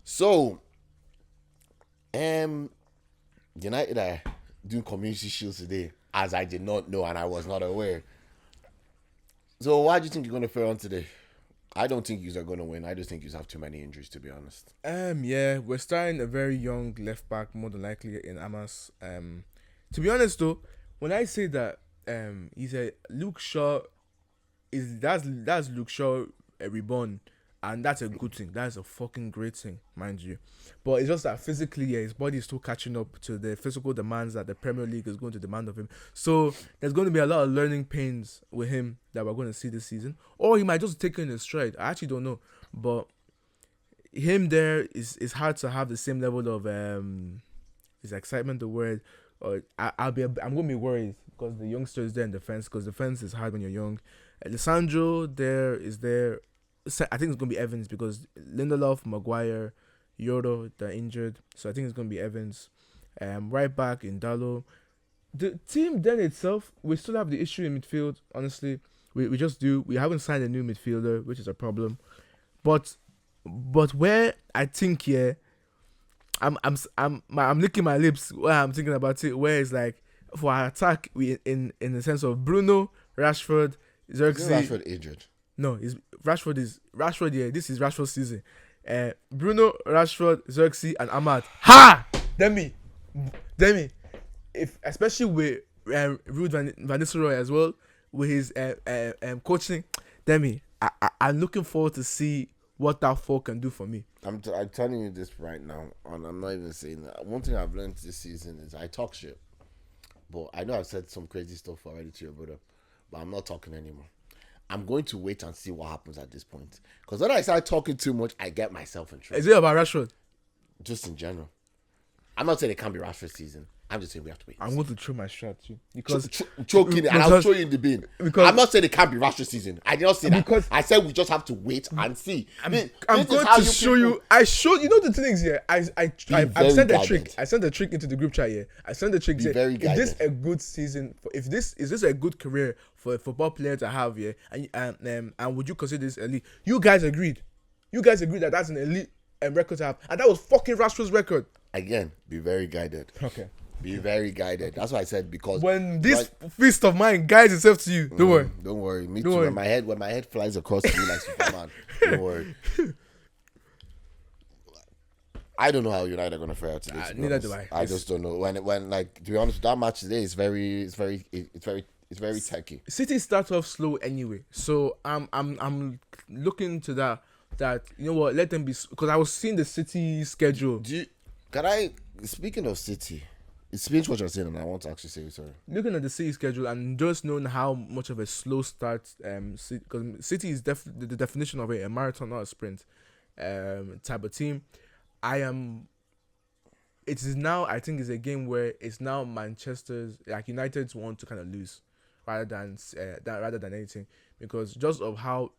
So, United are doing community shields today, as I did not know and I was not aware. So, why do you think you're going to fare on today? I don't think you are going to win. I just think you have too many injuries, to be honest. Yeah, we're starting a very young left back, more than likely in Amas. To be honest though, when I say that he's a Luke Shaw, that's Luke Shaw reborn, and that's a good thing. That's a fucking great thing, mind you. But it's just that physically, his body is still catching up to the physical demands that the Premier League is going to demand of him. So there's going to be a lot of learning pains with him that we're going to see this season, or he might just take it in his stride. I actually don't know, but him there is hard to have the same level of is excitement the word. I'm gonna be worried because the youngster is there in defense, because defense is hard when you're young. Alessandro is there. I think it's gonna be Evans because Lindelof, Maguire, Yoro, they're injured, so I think it's gonna be Evans. Right back in Dallo. The team then itself, we still have the issue in midfield. Honestly, we just do. We haven't signed a new midfielder, which is a problem. But where I think I'm licking my lips where I'm thinking about it. Where it's like for our attack, we in the sense of Bruno, Rashford, Xerxes. Rashford injured. No, Rashford. Yeah, this is Rashford's season. Bruno, Rashford, Xerxes, and Ahmad. Ha! Demi. If especially with Ruud Van Nistelrooy as well with his coaching, Demi. I'm looking forward to see what that four can do for me. I'm telling you this right now, and I'm not even saying that. One thing I've learned this season is I talk shit. But I know I've said some crazy stuff already to your brother, but I'm not talking anymore. I'm going to wait and see what happens at this point. Because when I start talking too much, I get myself in trouble. Is it about Rashford? Just in general. I'm not saying it can't be Rashford's season. I'm just saying we have to wait. I'm going to throw my shot too. Because choking it, and I'll throw you in the bin. I'm not saying it can't be Rashford's season. I did not say that. Because I said we just have to wait and see. I'm going to show you. I showed you know the things here. I sent a trick. I sent a trick into the group chat here. I sent the trick. Is this a good season? Is this a good career for a football player to have here? And would you consider this elite? You guys agreed. That that's an elite record to have, and that was fucking Rashford's record. Again, be very guided. Okay. Be very guided. That's why I said, because when this fist of mine guides itself to you, don't worry. Don't worry. Me too. When my head flies across to you like Superman, don't worry. I don't know how United are gonna fare out today. Neither do I. I just don't know. When like, to be honest, that match today is very It's very techy. City starts off slow anyway, so I'm looking to that you know what, let them be, because I was seeing the City schedule. Speaking of City, it's strange what you're saying, and I want to actually say sorry. Looking at the City schedule and just knowing how much of a slow start because City is the definition of a marathon, not a sprint type of team. It is now, I think, is a game where it's now Manchester's, like United's, want to kind of lose rather than anything, because just of how,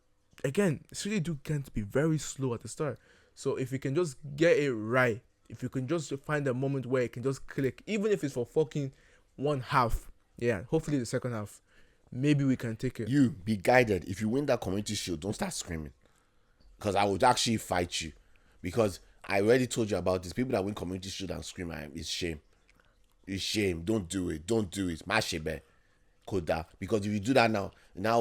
again, City do tend to be very slow at the start. So if you can just get it right, if you can just find a moment where it can just click, even if it's for fucking one half, yeah, hopefully the second half, maybe we can take it. You be guided. If you win that Community Shield, don't start screaming, because I would actually fight you, because I already told you about this. People that win Community Shield and scream, it's shame. It's shame. Don't do it. Don't do it. Mashebe. Koda. Because if you do that now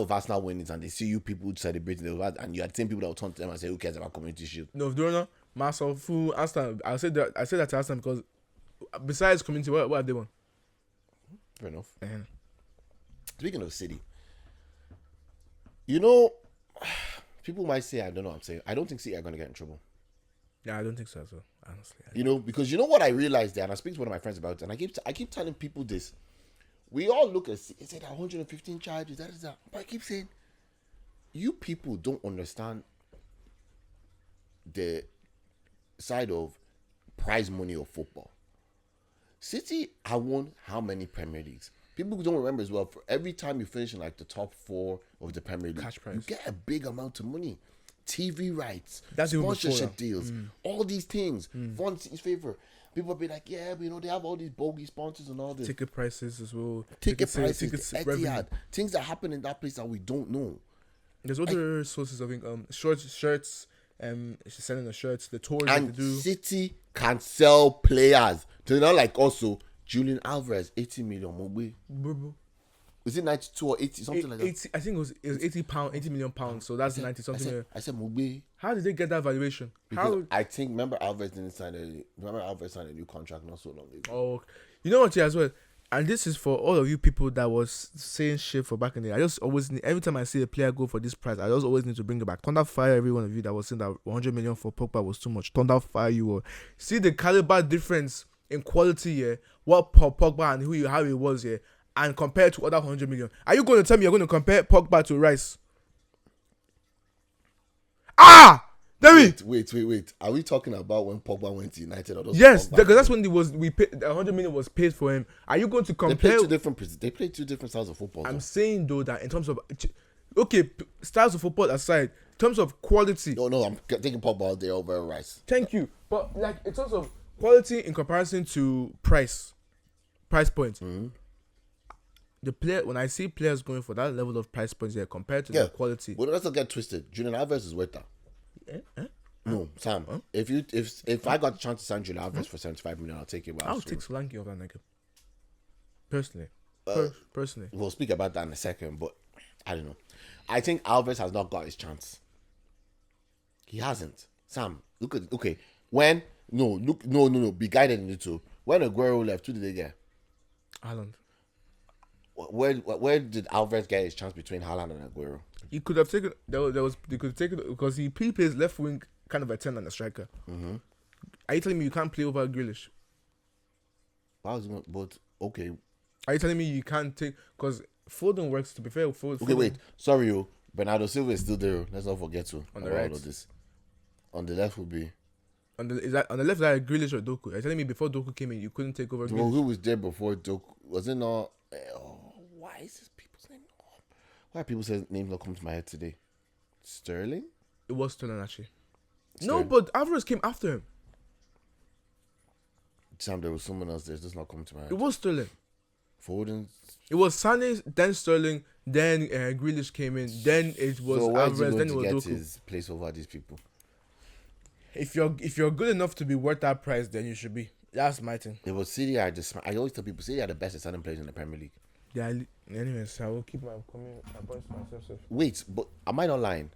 if Arsenal win it and they see you people celebrating, and you are the same people that will turn to them and say, who cares about Community Shield? No, if they're not, myself, full Arsenal. I said that to Arsenal because besides Community, what have they won? Fair enough. Uh-huh. Speaking of City, people might say, I don't know what I'm saying. I don't think City are going to get in trouble. Yeah, I don't think so as well, honestly. Because what I realized there, and I speak to one of my friends about it, and I keep telling people this. We all look at City, say that 115 charges, that is that. But I keep saying, you people don't understand the side of prize money of football. City have won how many Premier Leagues? People don't remember as well. For every time you finish in like the top 4 of the Premier League, cash prize, you get a big amount of money. TV rights, that's sponsorship deals, all these things. Funds in favor. People be like, yeah, but they have all these bogey sponsors and all this. Ticket prices as well. Ticket prices, Etihad, things that happen in that place that we don't know. There's other sources, I think. Shirts. She's selling the shirts, the tours and that they do. City can sell players. They're not like also Julian Alvarez, 80 million. Mogbe. Was it 92 or 80, something like that? 80, I think it was £80, £80 million. So that's 90 something. I said Mogbe. How did they get that valuation? Because I think, remember Alvarez signed a new contract not so long ago. Oh, you know what, yeah, as well. And this is for all of you people that was saying shit for back in the day. I just always need, every time I see a player go for this price, I just always need to bring it back. Thunder fire every one of you that was saying that 100 million for Pogba was too much. Thunder fire you all. See the caliber difference in quality here. What Pogba and how he was here. And compared to other 100 million. Are you going to tell me you're going to compare Pogba to Rice? Wait. Are we talking about when Pogba went to United? Or yes, because that's when we paid, 100 million was paid for him. Are you going to compare? They play two different styles of football. I'm saying though that in terms of styles of football aside, in terms of quality. No, I'm taking Pogba all day over Rice. Thank you, but like in terms of quality in comparison to price point. Mm-hmm. The player, when I see players going for that level of price points, compared to the quality. Well, let's not get twisted. Julian Alvarez is worth that. No, Sam. If I got the chance to sign Julian Alvarez for 75 million, I'll take it. I'll take Solanke over that nigga. Personally, personally. We'll speak about that in a second, but I don't know. I think Alvarez has not got his chance. He hasn't. Sam, look at when be guided in it too. When Aguero left, who did they get? Haaland. Where did Alvarez get his chance between Haaland and Aguero? He could have taken. They could have taken because he plays left wing, kind of a 10 and a striker. Mm-hmm. Are you telling me you can't play over Grealish? But okay. Are you telling me you can't take because Foden works? To be fair, Foden. Okay, wait. Sorry, Bernardo Silva is still there. Let's not forget to on the right. All of this. On the left would be. On the left side, Grealish or Doku? Are you telling me before Doku came in, you couldn't take over Grealish? Well, who was there before Doku? Was it not? Why is this people's name? Why are people saying names not coming to my head today? Sterling? It was Sterling actually. No, but Alvarez came after him. Sam, there was someone else there. It's just not coming to my head. It was Sterling. Foden. It was Sané, then Sterling, then Grealish came in, then it was Alvarez, then it was Doku. His place over these people. If you're good enough to be worth that price, then you should be. That's my thing. It was City are just. I always tell people City are the best at selling players in the Premier League. Yeah. Anyways, I will keep my points to myself. Wait, but am I not lying?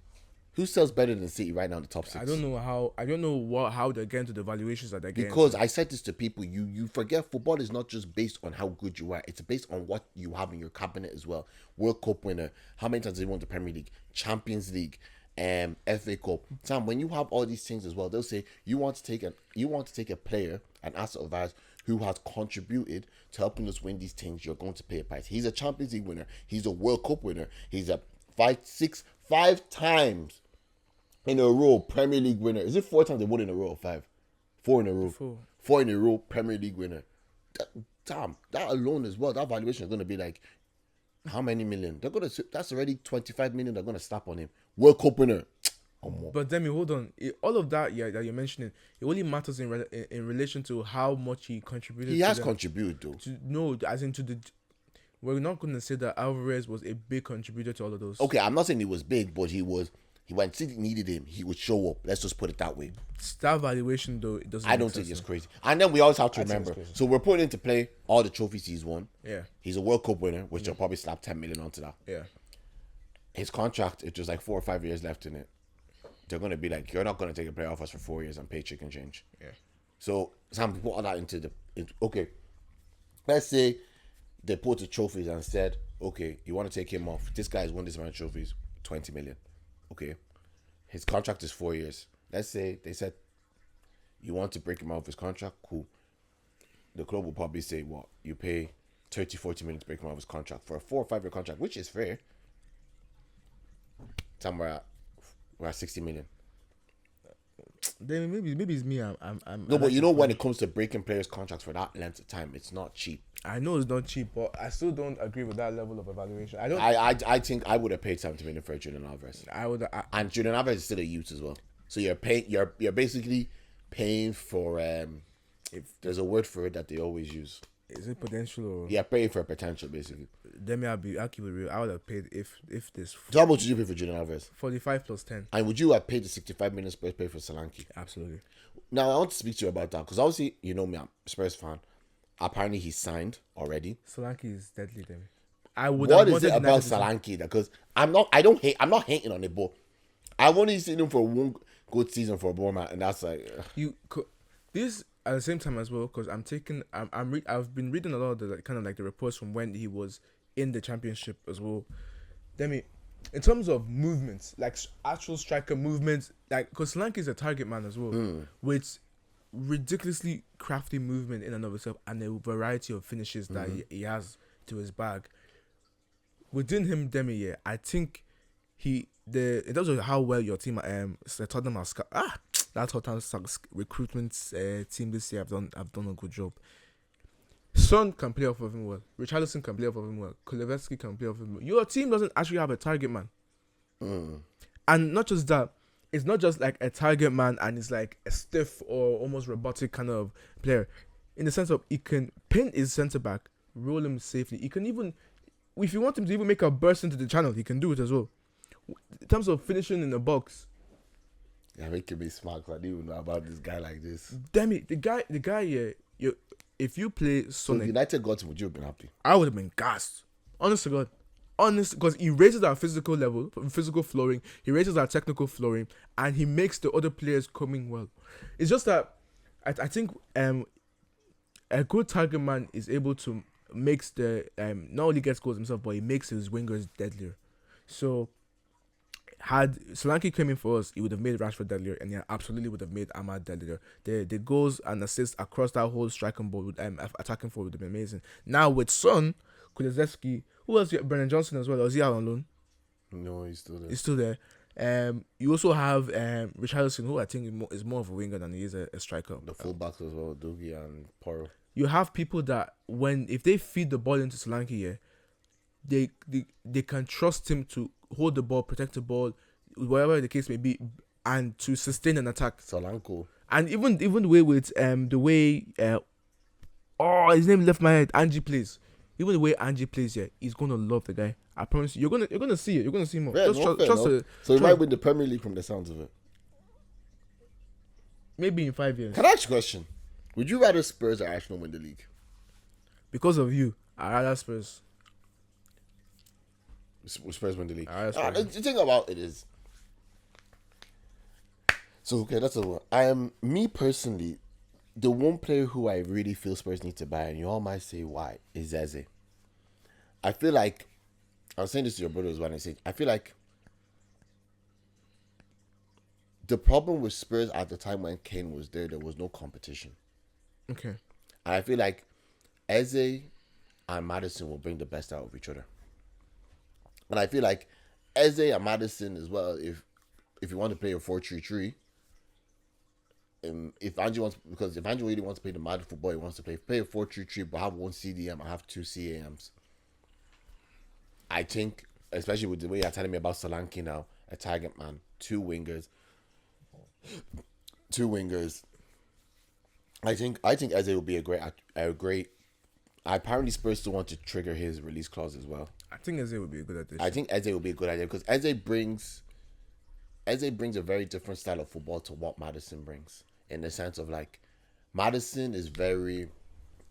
Who sells better than City right now in the top 6? I don't know how they're getting to the valuations that they're getting. Because I said this to people, you forget football is not just based on how good you are. It's based on what you have in your cabinet as well. World Cup winner. How many times have you won the Premier League? Champions League. FA Cup. Sam, when you have all these things as well, they'll say you want to take a player, an asset of ours who has contributed to helping us win these things. You're going to pay a price. He's a Champions League winner. He's a World Cup winner. He's a five times in a row Premier League winner. Is it 4 times they won in a row or 5? 4 in a row. 4 in a row Premier League winner. That alone as well, that valuation is going to be like how many million? That's already 25 million they're going to slap on him. World Cup winner. But Demi, hold on. All of that, that you're mentioning, it only matters in relation to how much he contributed. He has contributed though. No, as into the. We're not going to say that Alvarez was a big contributor to all of those. Okay, I'm not saying he was big, but he was. When City needed him, he would show up. Let's just put it that way. That valuation, though, it doesn't. I don't think it's crazy. And then we always have to remember. So we're putting into play all the trophies he's won. Yeah. He's a World Cup winner, which they'll probably slap 10 million onto that. Yeah. His contract, it's just like 4 or 5 years left in it. They're going to be like, you're not going to take a player off us for 4 years and pay chicken change. Yeah. So Sam put all that into okay. Let's say they put the trophies and said, okay, you want to take him off. This guy's won this amount of trophies, 20 million. Okay. His contract is 4 years. Let's say they said, you want to break him out of his contract? Cool. The club will probably say, what? You pay 30, 40 million to break him out of his contract for a 4 or 5 year contract, which is fair. Somewhere we're at 60 million. Then maybe it's me. No, but you know when it comes to breaking players' contracts for that length of time, it's not cheap. I know it's not cheap, but I still don't agree with that level of evaluation. I think I would have paid 70 million for Julian Alvarez. And Julian Alvarez is still a youth as well. So you're basically paying for if there's a word for it that they always use. Is it potential or? Yeah, paying for potential basically. Then I'll keep it real. I would have paid if this. So how much did you pay for Julian Alvarez? 45 plus 10. And would you have paid the 65 million Spurs pay for Solanke? Absolutely. Now I want to speak to you about that because obviously you know me, I'm a Spurs fan. Apparently he's signed already. Solanke is deadly. Then I would. What is it about Solanke? Because I'm not hating on it, but I've only seen him for one good season for Bournemouth, and that's like this at the same time as well. Because I've been reading a lot of the kind of like the reports from when he was in the championship as well. Demi, in terms of movements, like actual striker movements, like because Solanke is a target man as well, with ridiculously crafty movement in and of itself and a variety of finishes that he has to his bag. Within him, Demi, I think in terms of how well your team Tottenham has that Tottenham recruitment team this year have done a good job. Son can play off of him well. Richarlison can play off of him well. Kulusevski can play off of him well. Your team doesn't actually have a target man. And not just that, it's not just like a target man and it's like a stiff or almost robotic kind of player. In the sense of he can pin his centre back, roll him safely. He can even, if you want him to even make a burst into the channel, he can do it as well. In terms of finishing in the box. Yeah, making me smart. I didn't even know about this guy like this. Damn it, the guy, if you play Son, so United got him, would you have been happy? I would have been gassed. Honest to God. Because he raises our physical level, physical flooring, he raises our technical flooring, and he makes the other players coming well. It's just that I think a good target man is able to makes the not only gets goals himself, but he makes his wingers deadlier. So had Solanke come in for us, he would have made Rashford deadlier, and he absolutely would have made Ahmad deadlier. The goals and assists across that whole striking board, attacking forward would have been amazing. Now with Son, Kulusevski, who else? Brennan Johnson as well. Or is he out on loan? No, he's still there. He's still there. You also have Richarlison, who I think is more of a winger than he is a striker. The fullbacks as well, Dougie and Porro. You have people that if they feed the ball into Solanke, they can trust him to hold the ball, protect the ball, whatever the case may be, and to sustain an attack. Solanke. And even the way with his name left my head. Angie plays. Even the way Angie plays here, he's gonna love the guy. I promise you. You're gonna see it. You're gonna see more. Yeah, so he might win the Premier League from the sounds of it. Maybe in 5 years. Can I ask you a question? Would you rather Spurs or Arsenal win the league? Because of you, I rather Spurs. Spurs win the league. Spurs. The thing about it is, So okay, that's a one. I am me personally. The one player who I really feel Spurs need to buy, and you all might say why, is Eze. I feel like I was saying this to your brother as well. I said I feel like the problem with Spurs at the time when Kane was there was no competition. Okay. And I feel like Eze and Madison will bring the best out of each other. And I feel like Eze and Madison as well, if you want to play a 4-3-3, if Angie really wants to play the mad football, he wants to play a 4-3-3, but have one CDM and have two CAMs. I think, especially with the way you're telling me about Solanke now, a target man, two wingers. I think Eze will be a great. Apparently, Spurs still want to trigger his release clause as well. I think Eze would be a good addition. I think Eze will be a good idea because Eze brings a very different style of football to what Madison brings. In the sense of like, Madison is very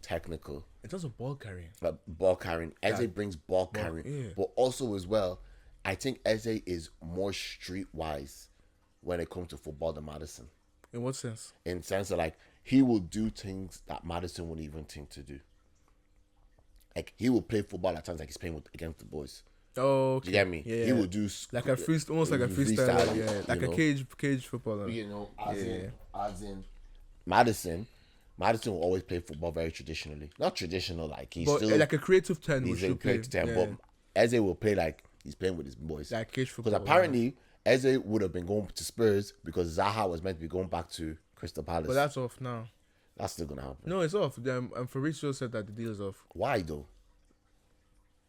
technical. In terms of ball carrying. Ball carrying. Eze brings ball carrying. Yeah. But also as well, I think Eze is more streetwise when it comes to football than Madison. In what sense? In the sense of like, he will do things that Madison wouldn't even think to do. Like, he will play football at times like he's playing against the boys. Oh, okay. Do you get me? Yeah. He will do like a almost like a freestyle, yeah, like a cage footballer. You know, as in Madison will always play football very traditionally. Not traditional, like he's still like a creative 10. He's a creative 10, but Eze will play like he's playing with his boys. Like cage football. Because apparently Eze would have been going to Spurs because Zaha was meant to be going back to Crystal Palace. But that's off now. That's still gonna happen. No, it's off. Fabrizio said that the deal is off. Why though?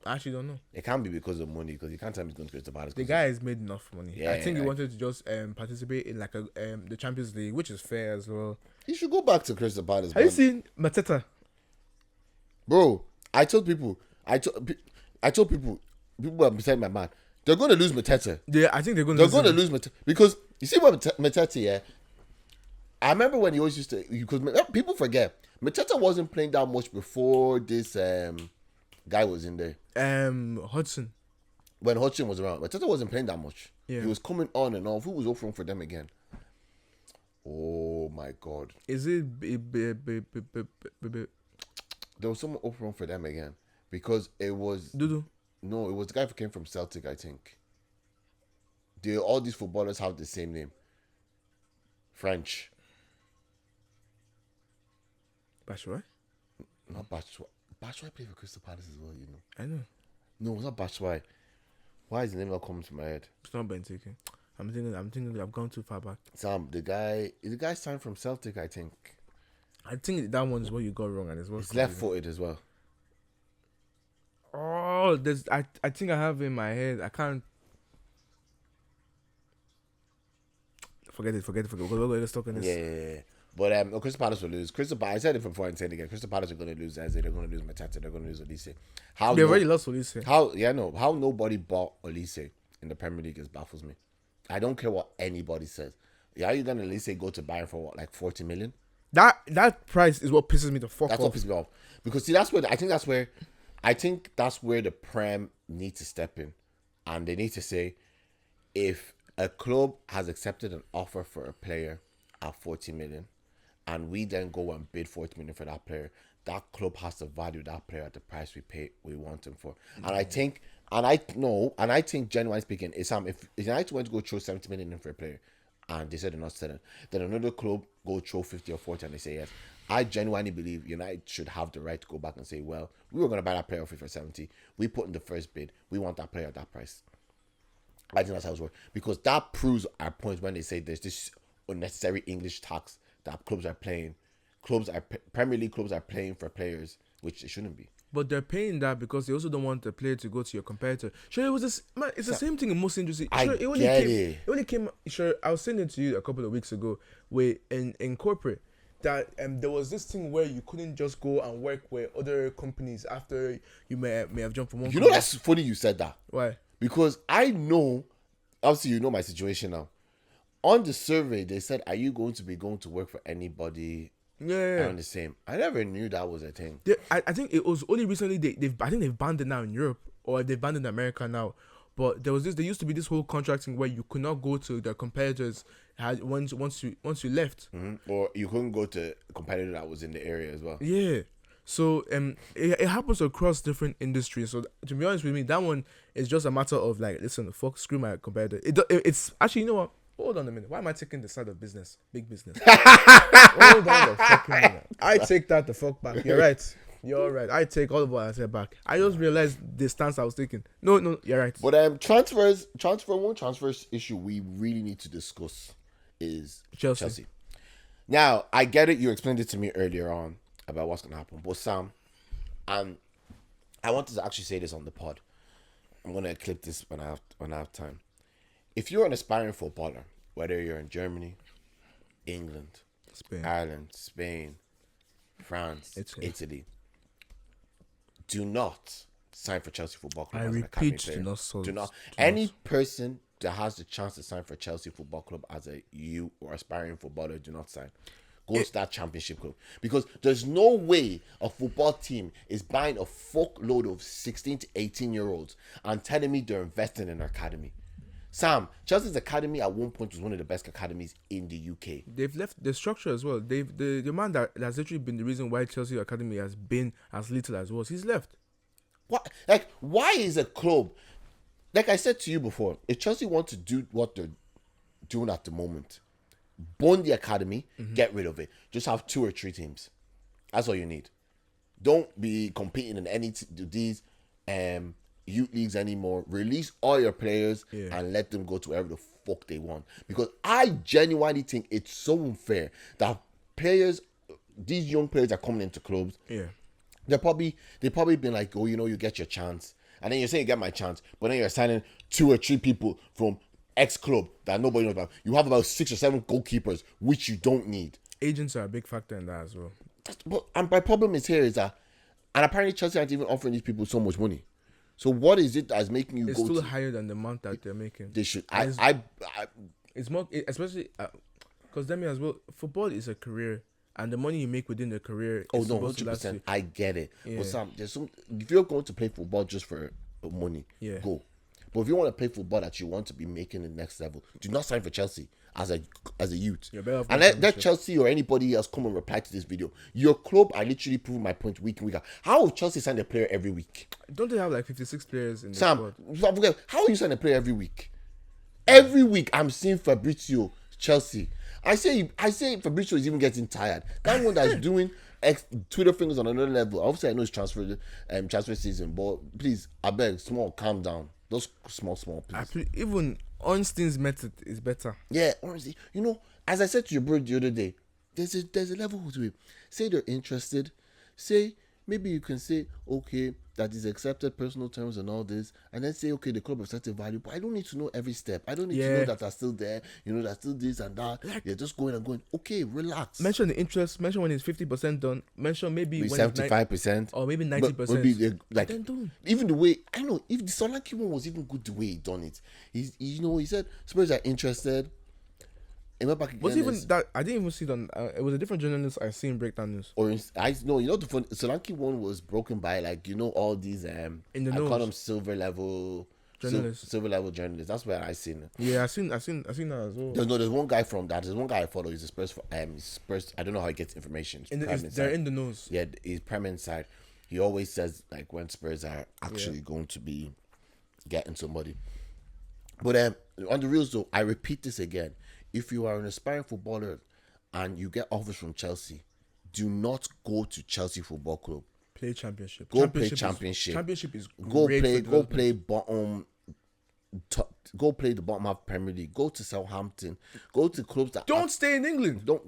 I actually don't know. It can't be because of money, because you can't tell me he's going to Crystal Palace. The guy has made enough money. Yeah, I think he wanted to just participate in like the Champions League, which is fair as well. He should go back to Crystal Palace. Have you seen Mateta? Bro, I told people are beside my man. They're going to lose Mateta. Yeah, I think they're going to lose Mateta because you see what Mateta, yeah. I remember when he always used to, because people forget Mateta wasn't playing that much before this guy was in there. Hudson. When Hudson was around, Mateta wasn't playing that much. Yeah. He was coming on and off. Who was offering for them again? Oh my God. Is it? There was someone offering for them again because it was Dudu. No, it was the guy who came from Celtic, I think. All these footballers have the same name. French. Batshuayi? Not Batshuayi. Batshuayi played for Crystal Palace as well, you know. I know. No, it's not Batshuayi. Why is the name not coming to my head? It's not Benteke. I'm thinking I've gone too far back. Sam, the guy signed from Celtic, I think. I think that one is what you got wrong, and it's left-footed as well. Oh, I think I have in my head. I can't. Forget it. Let's talk on this. Yeah. But Crystal Palace will lose. I said it before and said it again. Crystal Palace are going to lose Eze. They're going to lose Mateta. They're going to lose Olise. They already lost Olise. How nobody bought Olise in the Premier League baffles me. I don't care what anybody says. Yeah, you done Olise go to Bayern for what, like 40 million? That price is what pisses me the fuck off. That's what pisses me off. Because see, I think that's where the Prem need to step in, and they need to say, if a club has accepted an offer for a player at 40 million, and we then go and bid 40 million for that player, that club has to value that player at the price we want him for. Mm-hmm. And I think genuinely speaking, if United went to go throw 70 million in for a player and they said they're not selling, then another club go throw 50 or 40 and they say yes. I genuinely believe United should have the right to go back and say, well, we were going to buy that player for 70. We put in the first bid. We want that player at that price. I think that's how it works. Because that proves our point when they say there's this unnecessary English tax that clubs are playing. Premier League clubs are playing for players, which they shouldn't be. But they're paying that because they also don't want the player to go to your competitor. Sure, it was this, man. It's the same thing in most industries. Sure, it only came. Sure, I was saying it to you a couple of weeks ago. Where in corporate, that there was this thing where you couldn't just go and work with other companies after you may have jumped from one. You know, that's funny you said that. Why? Because I know, obviously you know my situation now. On the survey, they said, "Are you going to work for anybody?" Yeah. I'm the same. I never knew that was a thing. I think it was only recently they've banned it now in Europe, or they've banned it in America now. But there used to be this whole contracting where you could not go to the competitors once you left. Or you couldn't go to a competitor that was in the area as well. Yeah. So it happens across different industries. So to be honest with me, that one is just a matter of like, listen, fuck, screw my competitor. It's actually, you know what? Hold on a minute. Why am I taking the side of business? Big business. Hold on the fucking minute. I take that the fuck back. You're right. You're right. I take all of what I said back. I just realized the stance I was taking. No, you're right. But transfers issue we really need to discuss is Chelsea. Now, I get it. You explained it to me earlier on about what's gonna happen. But Sam, and I wanted to actually say this on the pod. I'm gonna clip this when I have time. If you're an aspiring footballer, whether you're in Germany, England, Spain, Ireland, Spain, France, Italy, do not sign for Chelsea Football Club. I as repeat, an academy player. do not. Any person that has the chance to sign for Chelsea Football Club as a youth or aspiring footballer, do not sign. Go to that championship club, because there's no way a football team is buying a fuckload of 16 to 18-year-olds and telling me they're investing in an academy. Sam, Chelsea's academy at one point was one of the best academies in the UK. They've left the structure as well. The man that's literally been the reason why Chelsea Academy has been as little as was. He's left. What? Like, why is a club, like I said to you before, if Chelsea want to do what they're doing at the moment, bond the academy, get rid of it. Just have 2 or 3 teams. That's all you need. Don't be competing in any these youth leagues anymore. Release all your players and let them go to wherever the fuck they want. Because I genuinely think it's so unfair that these young players are coming into clubs. Yeah. They probably been like, oh, you get your chance. And then you're saying you get my chance, but then you're signing 2 or 3 people from X club that nobody knows about. You have about 6 or 7 goalkeepers, which you don't need. Agents are a big factor in that as well. And my problem is that, and apparently Chelsea aren't even offering these people so much money. So what is it that's making you it's go still to... higher than the amount that they're making. They should. It's more, especially because Demi as well, football is a career, and the money you make within the career is supposed to last you. 100%. I get it. Yeah. But Sam, if you're going to play football just for money, go. But if you want to play football that you want to be making the next level, do not sign for Chelsea as a youth. And let Chelsea or anybody else come and reply to this video. Your club are literally proving my point week in, week out. How will Chelsea sign a player every week? Don't they have like 56 players in the squad? Sam, how are you signing a player every week? Every week I'm seeing Fabrizio, Chelsea. I say Fabrizio is even getting tired. That one that's doing Twitter fingers on another level. Obviously, I know it's transfer season, but please, I beg, calm down. Those small, please. Even Ornstein's method is better. Yeah, honestly, as I said to your bro the other day, there's a level to it. Say they're interested. Say, maybe you can say, okay, that is accepted personal terms and all this, and then say, okay, the club has set a value, but I don't need to know every step. I don't need to know that they're still there, that's still this and that. They're just going and going. Okay, relax. Mention the interest. Mention when it's 50% done. Mention maybe when 75% or maybe 90%. Maybe like even the way, I know if the Solanke one was even good the way he done it. He said Spurs are interested. Was even that I didn't even see it on. It was a different journalist I seen breakdown news. Or I know the Solanke one was broken by all these in the I news. call them silver level journalists. Silver level journalists. That's where I seen it. Yeah, I seen that as well. There's one guy from that. There's one guy I follow. He's a Spurs. I don't know how he gets information. They're in the news. Yeah, he's Prem inside. He always says like when Spurs are actually going to be getting somebody. But on the real though, I repeat this again. If you are an aspiring footballer and you get offers from Chelsea, do not go to Chelsea Football Club. Play championship. Play championship. Championship is go great. Play bottom. Go play the bottom half Premier League. Go to Southampton. Go to clubs that don't stay in England. Don't.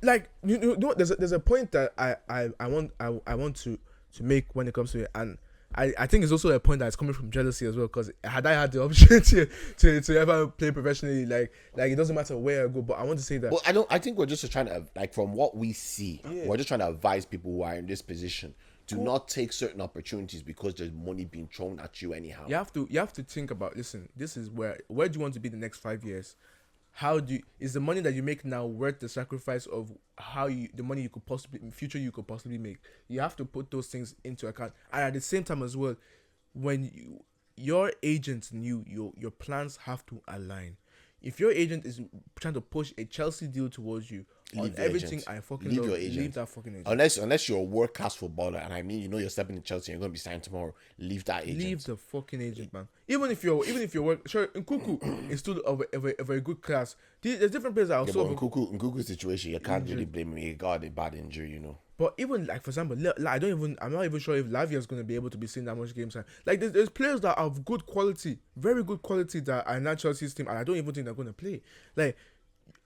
Like you know, there's a point that I want to make when it comes to it, and I think it's also a point that's coming from jealousy as well. Because had I had the opportunity to ever play professionally, like it doesn't matter where I go, but I want to say that. Well, I think we're just trying to from what we see, we're just trying to advise people who are in this position. Do not take certain opportunities because there's money being thrown at you anyhow. You have to think about. Listen, this is where do you want to be the next 5 years? Is the money that you make now worth the sacrifice of the money future you could possibly make? You have to put those things into account, and at the same time as well, when your agent and your plans have to align. If your agent is trying to push a Chelsea deal towards you on Leave your everything agent. I fucking Leave love, your agent. leave that fucking agent. Unless you're a world class footballer, and I mean, you know, you're stepping in Chelsea, and you're gonna be signed tomorrow. Leave that agent. Leave the fucking agent, man. Even if you're work, sure, Nkuku is still of a very good class. There's different players that are Yeah, so. but in Kuku's situation, you can't really blame him. He got a bad injury, you know. But even like, for example, I'm not even sure if Lavia is going to be able to be seeing that much game time. Like there's players that are of good quality, very good quality, that are not Chelsea's team, and I don't even think they're going to play. Like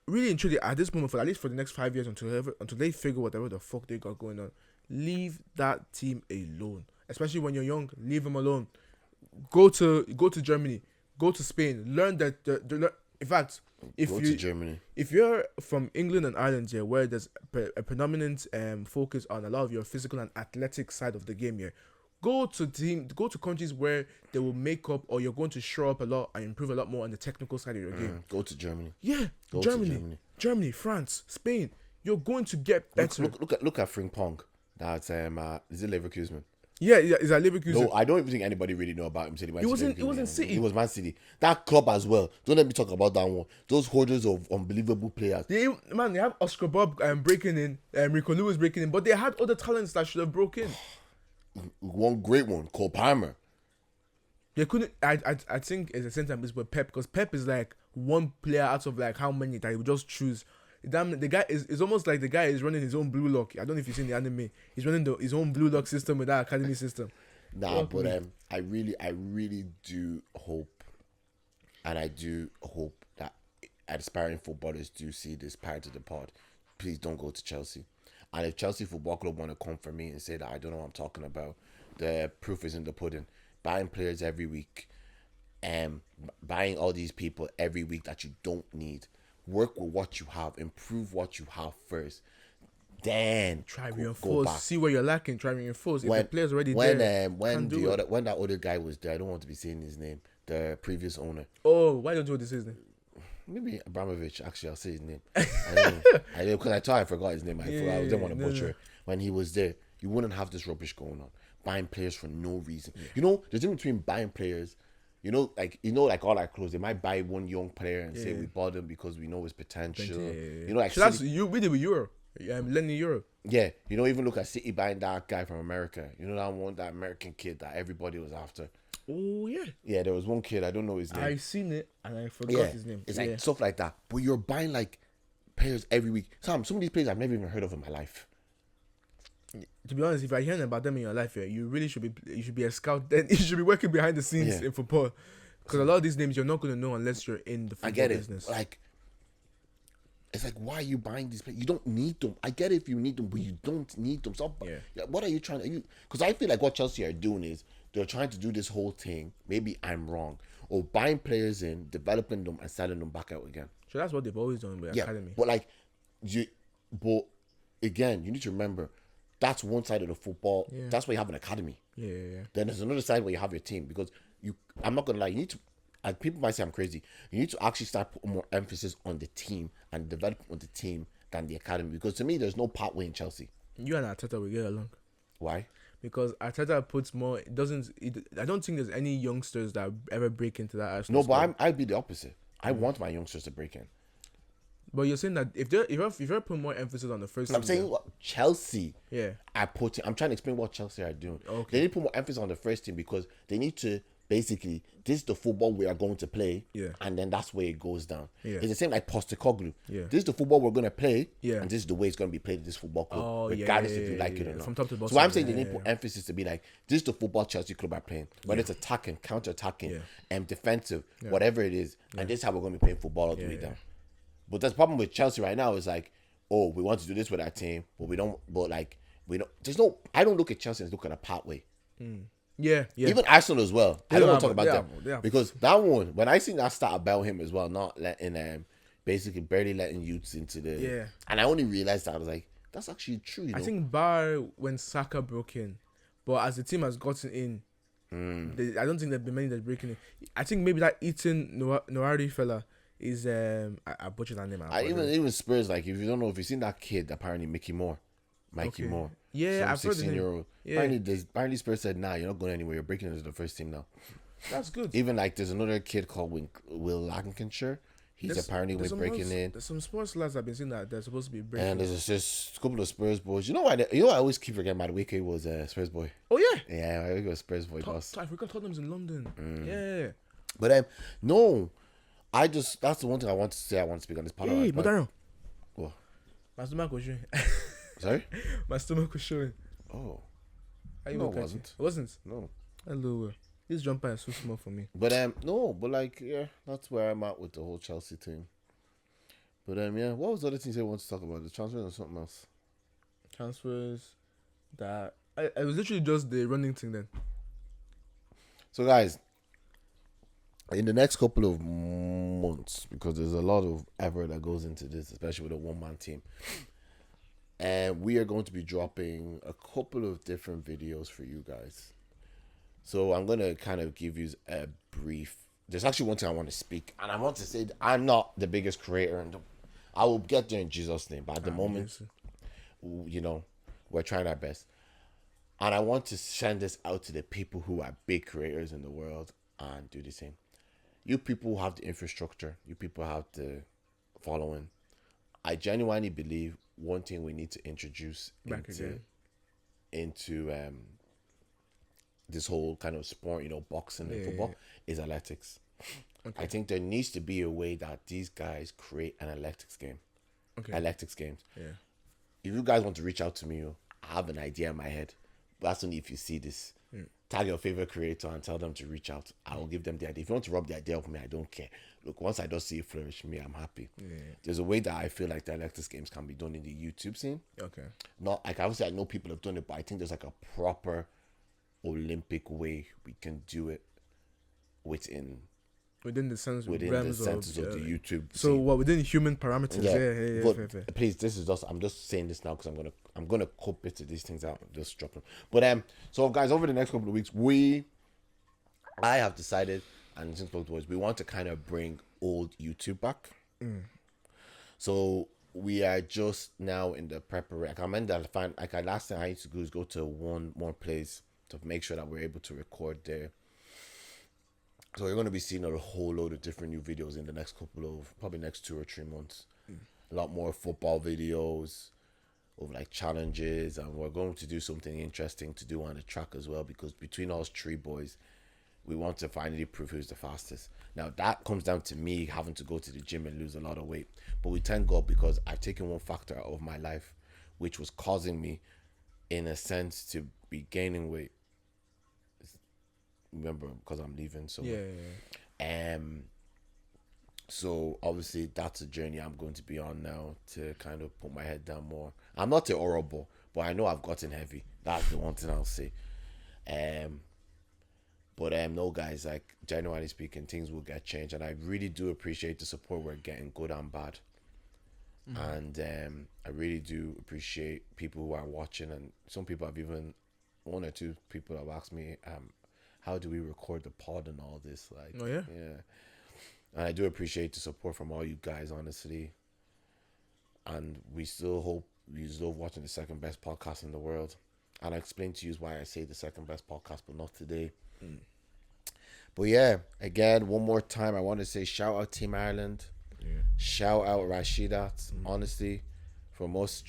really and truly, at this moment, for at least for the next 5 years, until they figure whatever the fuck they got going on, leave that team alone. Especially when you're young, leave them alone. Go to Germany, go to Spain, learn that in fact, to Germany. If you're from England and Ireland here, where there's a predominant focus on a lot of your physical and athletic side of the game here, go to countries where they will make up, or you're going to show up a lot and improve a lot more on the technical side of your game. Go to Germany. Yeah, Germany, France, Spain. You're going to get better. Look at Frimpong. That's is it Leverkusen? Yeah, is that Leverkusen? No, I don't even think anybody really know about him. He was in City. He was Man City. That club as well. Don't let me talk about that one. Those hoarders of unbelievable players. They have Oscar Bob breaking in, Rico Lewis breaking in, but they had other talents that should have broken. One great one, Cole Palmer. They couldn't. I think it's the same time as with Pep, because Pep is like one player out of like how many that he would just choose. The guy is almost like the guy is running his own blue lock. I don't know if you've seen the anime. He's running his own blue lock system with that academy system. I really do hope, and I do hope that aspiring footballers do see this part of the pod. Please don't go to Chelsea. And if Chelsea Football Club want to come for me and say that I don't know what I'm talking about, the proof is in the pudding. Buying players every week, buying all these people every week that you don't need. Work with what you have, improve what you have first. Then try reinforce. See where you're lacking. Try reinforce. If the player's already there, when that other guy was there, I don't want to be saying his name. The previous owner. Oh, why don't you want to say his name? Maybe Abramovich. Actually, I'll say his name. I know because I thought I forgot his name. I didn't want to butcher it. When he was there, you wouldn't have this rubbish going on. Buying players for no reason. Yeah. You know, the difference between buying players. Like all our clothes, they might buy one young player and say we bought him because we know his potential. You know, like so that's we did with Euro. Lenny Euro. Yeah, even look at City buying that guy from America. You know that American kid that everybody was after. Oh yeah. Yeah, there was one kid, I don't know his name. I seen it and I forgot his name. It's like stuff like that. But you're buying like players every week. Some of these players I've never even heard of in my life. To be honest, if you're hearing about them in your life, you really should be a scout. Then you should be working behind the scenes in football, because a lot of these names you're not going to know unless you're in the football business. Like, it's like, why are you buying these players? You don't need them. I get it if you need them, but you don't need them. So, what are you trying to? Because I feel like what Chelsea are doing is they're trying to do this whole thing. Maybe I'm wrong. Or buying players in, developing them, and selling them back out again. So that's what they've always done with academy. But again, you need to remember. That's one side of the football. Yeah. That's why you have an academy. Yeah. Then there's another side where you have your team, because I'm not gonna lie, you need to. And people might say I'm crazy. You need to actually start putting more emphasis on the team and development of the team than the academy. Because to me, there's no pathway in Chelsea. You and Arteta will get along. Why? Because Arteta puts more. I don't think there's any youngsters that ever break into that Arsenal. No, but I'd be the opposite. I want my youngsters to break in. But you're saying that if you're putting more emphasis on the first, I'm saying what Chelsea. Yeah. I'm trying to explain what Chelsea are doing. Okay. They need to put more emphasis on the first team, because they need to basically, this is the football we are going to play. Yeah. And then that's where it goes down. Yeah. It's the same like Postecoglou. Yeah. This is the football we're going to play. Yeah. And this is the way it's going to be played in this football club. Oh, regardless if you like it or not. From top to bottom. So I'm saying they need to put emphasis to be like, this is the football Chelsea club are playing. Whether it's attacking, counter-attacking, and defensive, whatever it is. And this is how we're going to be playing football all the way down. But the problem with Chelsea right now is like, oh, we want to do this with our team, but we don't. I don't look at Chelsea and look at a pathway. Yeah. Even Arsenal as well. I don't want to talk about them because that one, when I seen that stat about him as well, not letting basically barely letting youths into the and I only realized that I was like, that's actually true. I think bar when Saka broke in, but as the team has gotten in, I don't think there've been many that's breaking in. I think maybe that Ethan Noari fella is I butchered that name. Even Spurs, like if you don't know, if you've seen that kid, apparently Mikey Moore. Yeah, I've heard the name. Apparently Spurs said, nah, you're not going anywhere. You're breaking into the first team now. That's good. Even like there's another kid called Will Lancashire. He's apparently breaking in. There's some sports lads I've been seeing that they're supposed to be breaking. And there's just a couple of Spurs boys. You know what? I always keep forgetting about Wiki was a Spurs boy. Oh yeah. Yeah, I was Spurs boy boss. I forgot Tottenham's in London. Yeah. But no, that's the one thing I want to say. I want to speak on this podcast. Hey, Modaro. What? My stomach was showing. Sorry? My stomach was showing. Oh. Are you No, okay? it wasn't. It wasn't? No. Hello. This jumper is so small for me. But like that's where I'm at with the whole Chelsea thing. But what was the other things I want to talk about? The transfers or something else? Transfers. That I was literally just the running thing then. So guys, in the next couple of months, because there's a lot of effort that goes into this, especially with a one-man team, and we are going to be dropping a couple of different videos for you guys. So I'm going to kind of give you a brief. There's actually one thing I want to speak, and I want to say that I'm not the biggest creator, and I will get there in Jesus' name. But at the moment, we're trying our best. And I want to send this out to the people who are big creators in the world and do the same. You people have the infrastructure. You people have the following. I genuinely believe one thing we need to introduce into this whole kind of sport, boxing and football, is athletics. Okay. I think there needs to be a way that these guys create an athletics game. Okay. Athletics games. Yeah. If you guys want to reach out to me, I have an idea in my head. But that's only if you see this. Tag your favorite creator and tell them to reach out. I will give them the idea. If you want to rub the idea off me, I don't care. Look, once I just see it flourish, I'm happy. Yeah. There's a way that I feel like the athletics games can be done in the YouTube scene. Okay. Not like obviously I know people have done it, but I think there's like a proper Olympic way we can do it within the senses of the YouTube. So scene. What within human parameters? Yeah. But please, this is just I'm just saying this now because I'm gonna cut bits of these things out and just drop them. But so guys, over the next couple of weeks, I have decided, and since both boys, we want to kind of bring old YouTube back. So we are just now in the preparation. I meant that last thing I used to do is go to one more place to make sure that we're able to record there. So we're going to be seeing a whole load of different new videos in the next probably next 2 or 3 months. A lot more football videos of like challenges, and we're going to do something interesting to do on the track as well, because between us 3 boys, we want to finally prove who's the fastest. Now that comes down to me having to go to the gym and lose a lot of weight, but we thank God because I've taken one factor out of my life which was causing me in a sense to be gaining weight. Remember, because I'm leaving, so so obviously that's a journey I'm going to be on now to kind of put my head down more. I'm not horrible, but I know I've gotten heavy. That's the one thing I'll say. But no, guys, like genuinely speaking, things will get changed, and I really do appreciate the support we're getting, good and bad. And I really do appreciate people who are watching, and some people have even 1 or 2 people have asked me, how do we record the pod and all this? Like, yeah. And I do appreciate the support from all you guys, honestly. And we still hope you love watching the second best podcast in the world. And I explained to you why I say the second best podcast, but not today. But yeah, again, one more time, I want to say shout out Team Ireland. Yeah. Shout out Rashid. Honestly, from us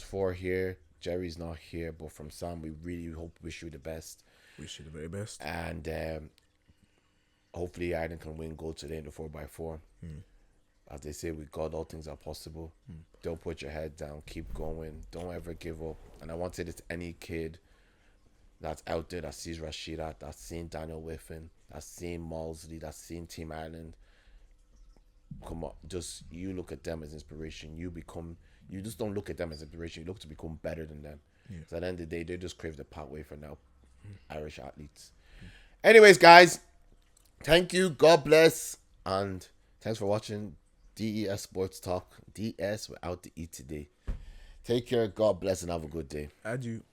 4 here, Jerry's not here, but from Sam, we really wish you the best. Wish you the very best. And hopefully Ireland can win gold today in the 4x4. As they say, with God, all things are possible. Don't put your head down. Keep going. Don't ever give up. And I want to say this to any kid that's out there that sees Rashida, that's seen Daniel Whiffen, that's seen Mosley, that's seen Team Ireland. Come on. Just you look at them as inspiration. You just don't look at them as inspiration. You look to become better than them. So at the end of the day, they just crave the pathway for now. Irish athletes. Anyways, guys, thank you. God bless. And thanks for watching DES Sports Talk. DS without the E today. Take care. God bless and have a good day. Adieu.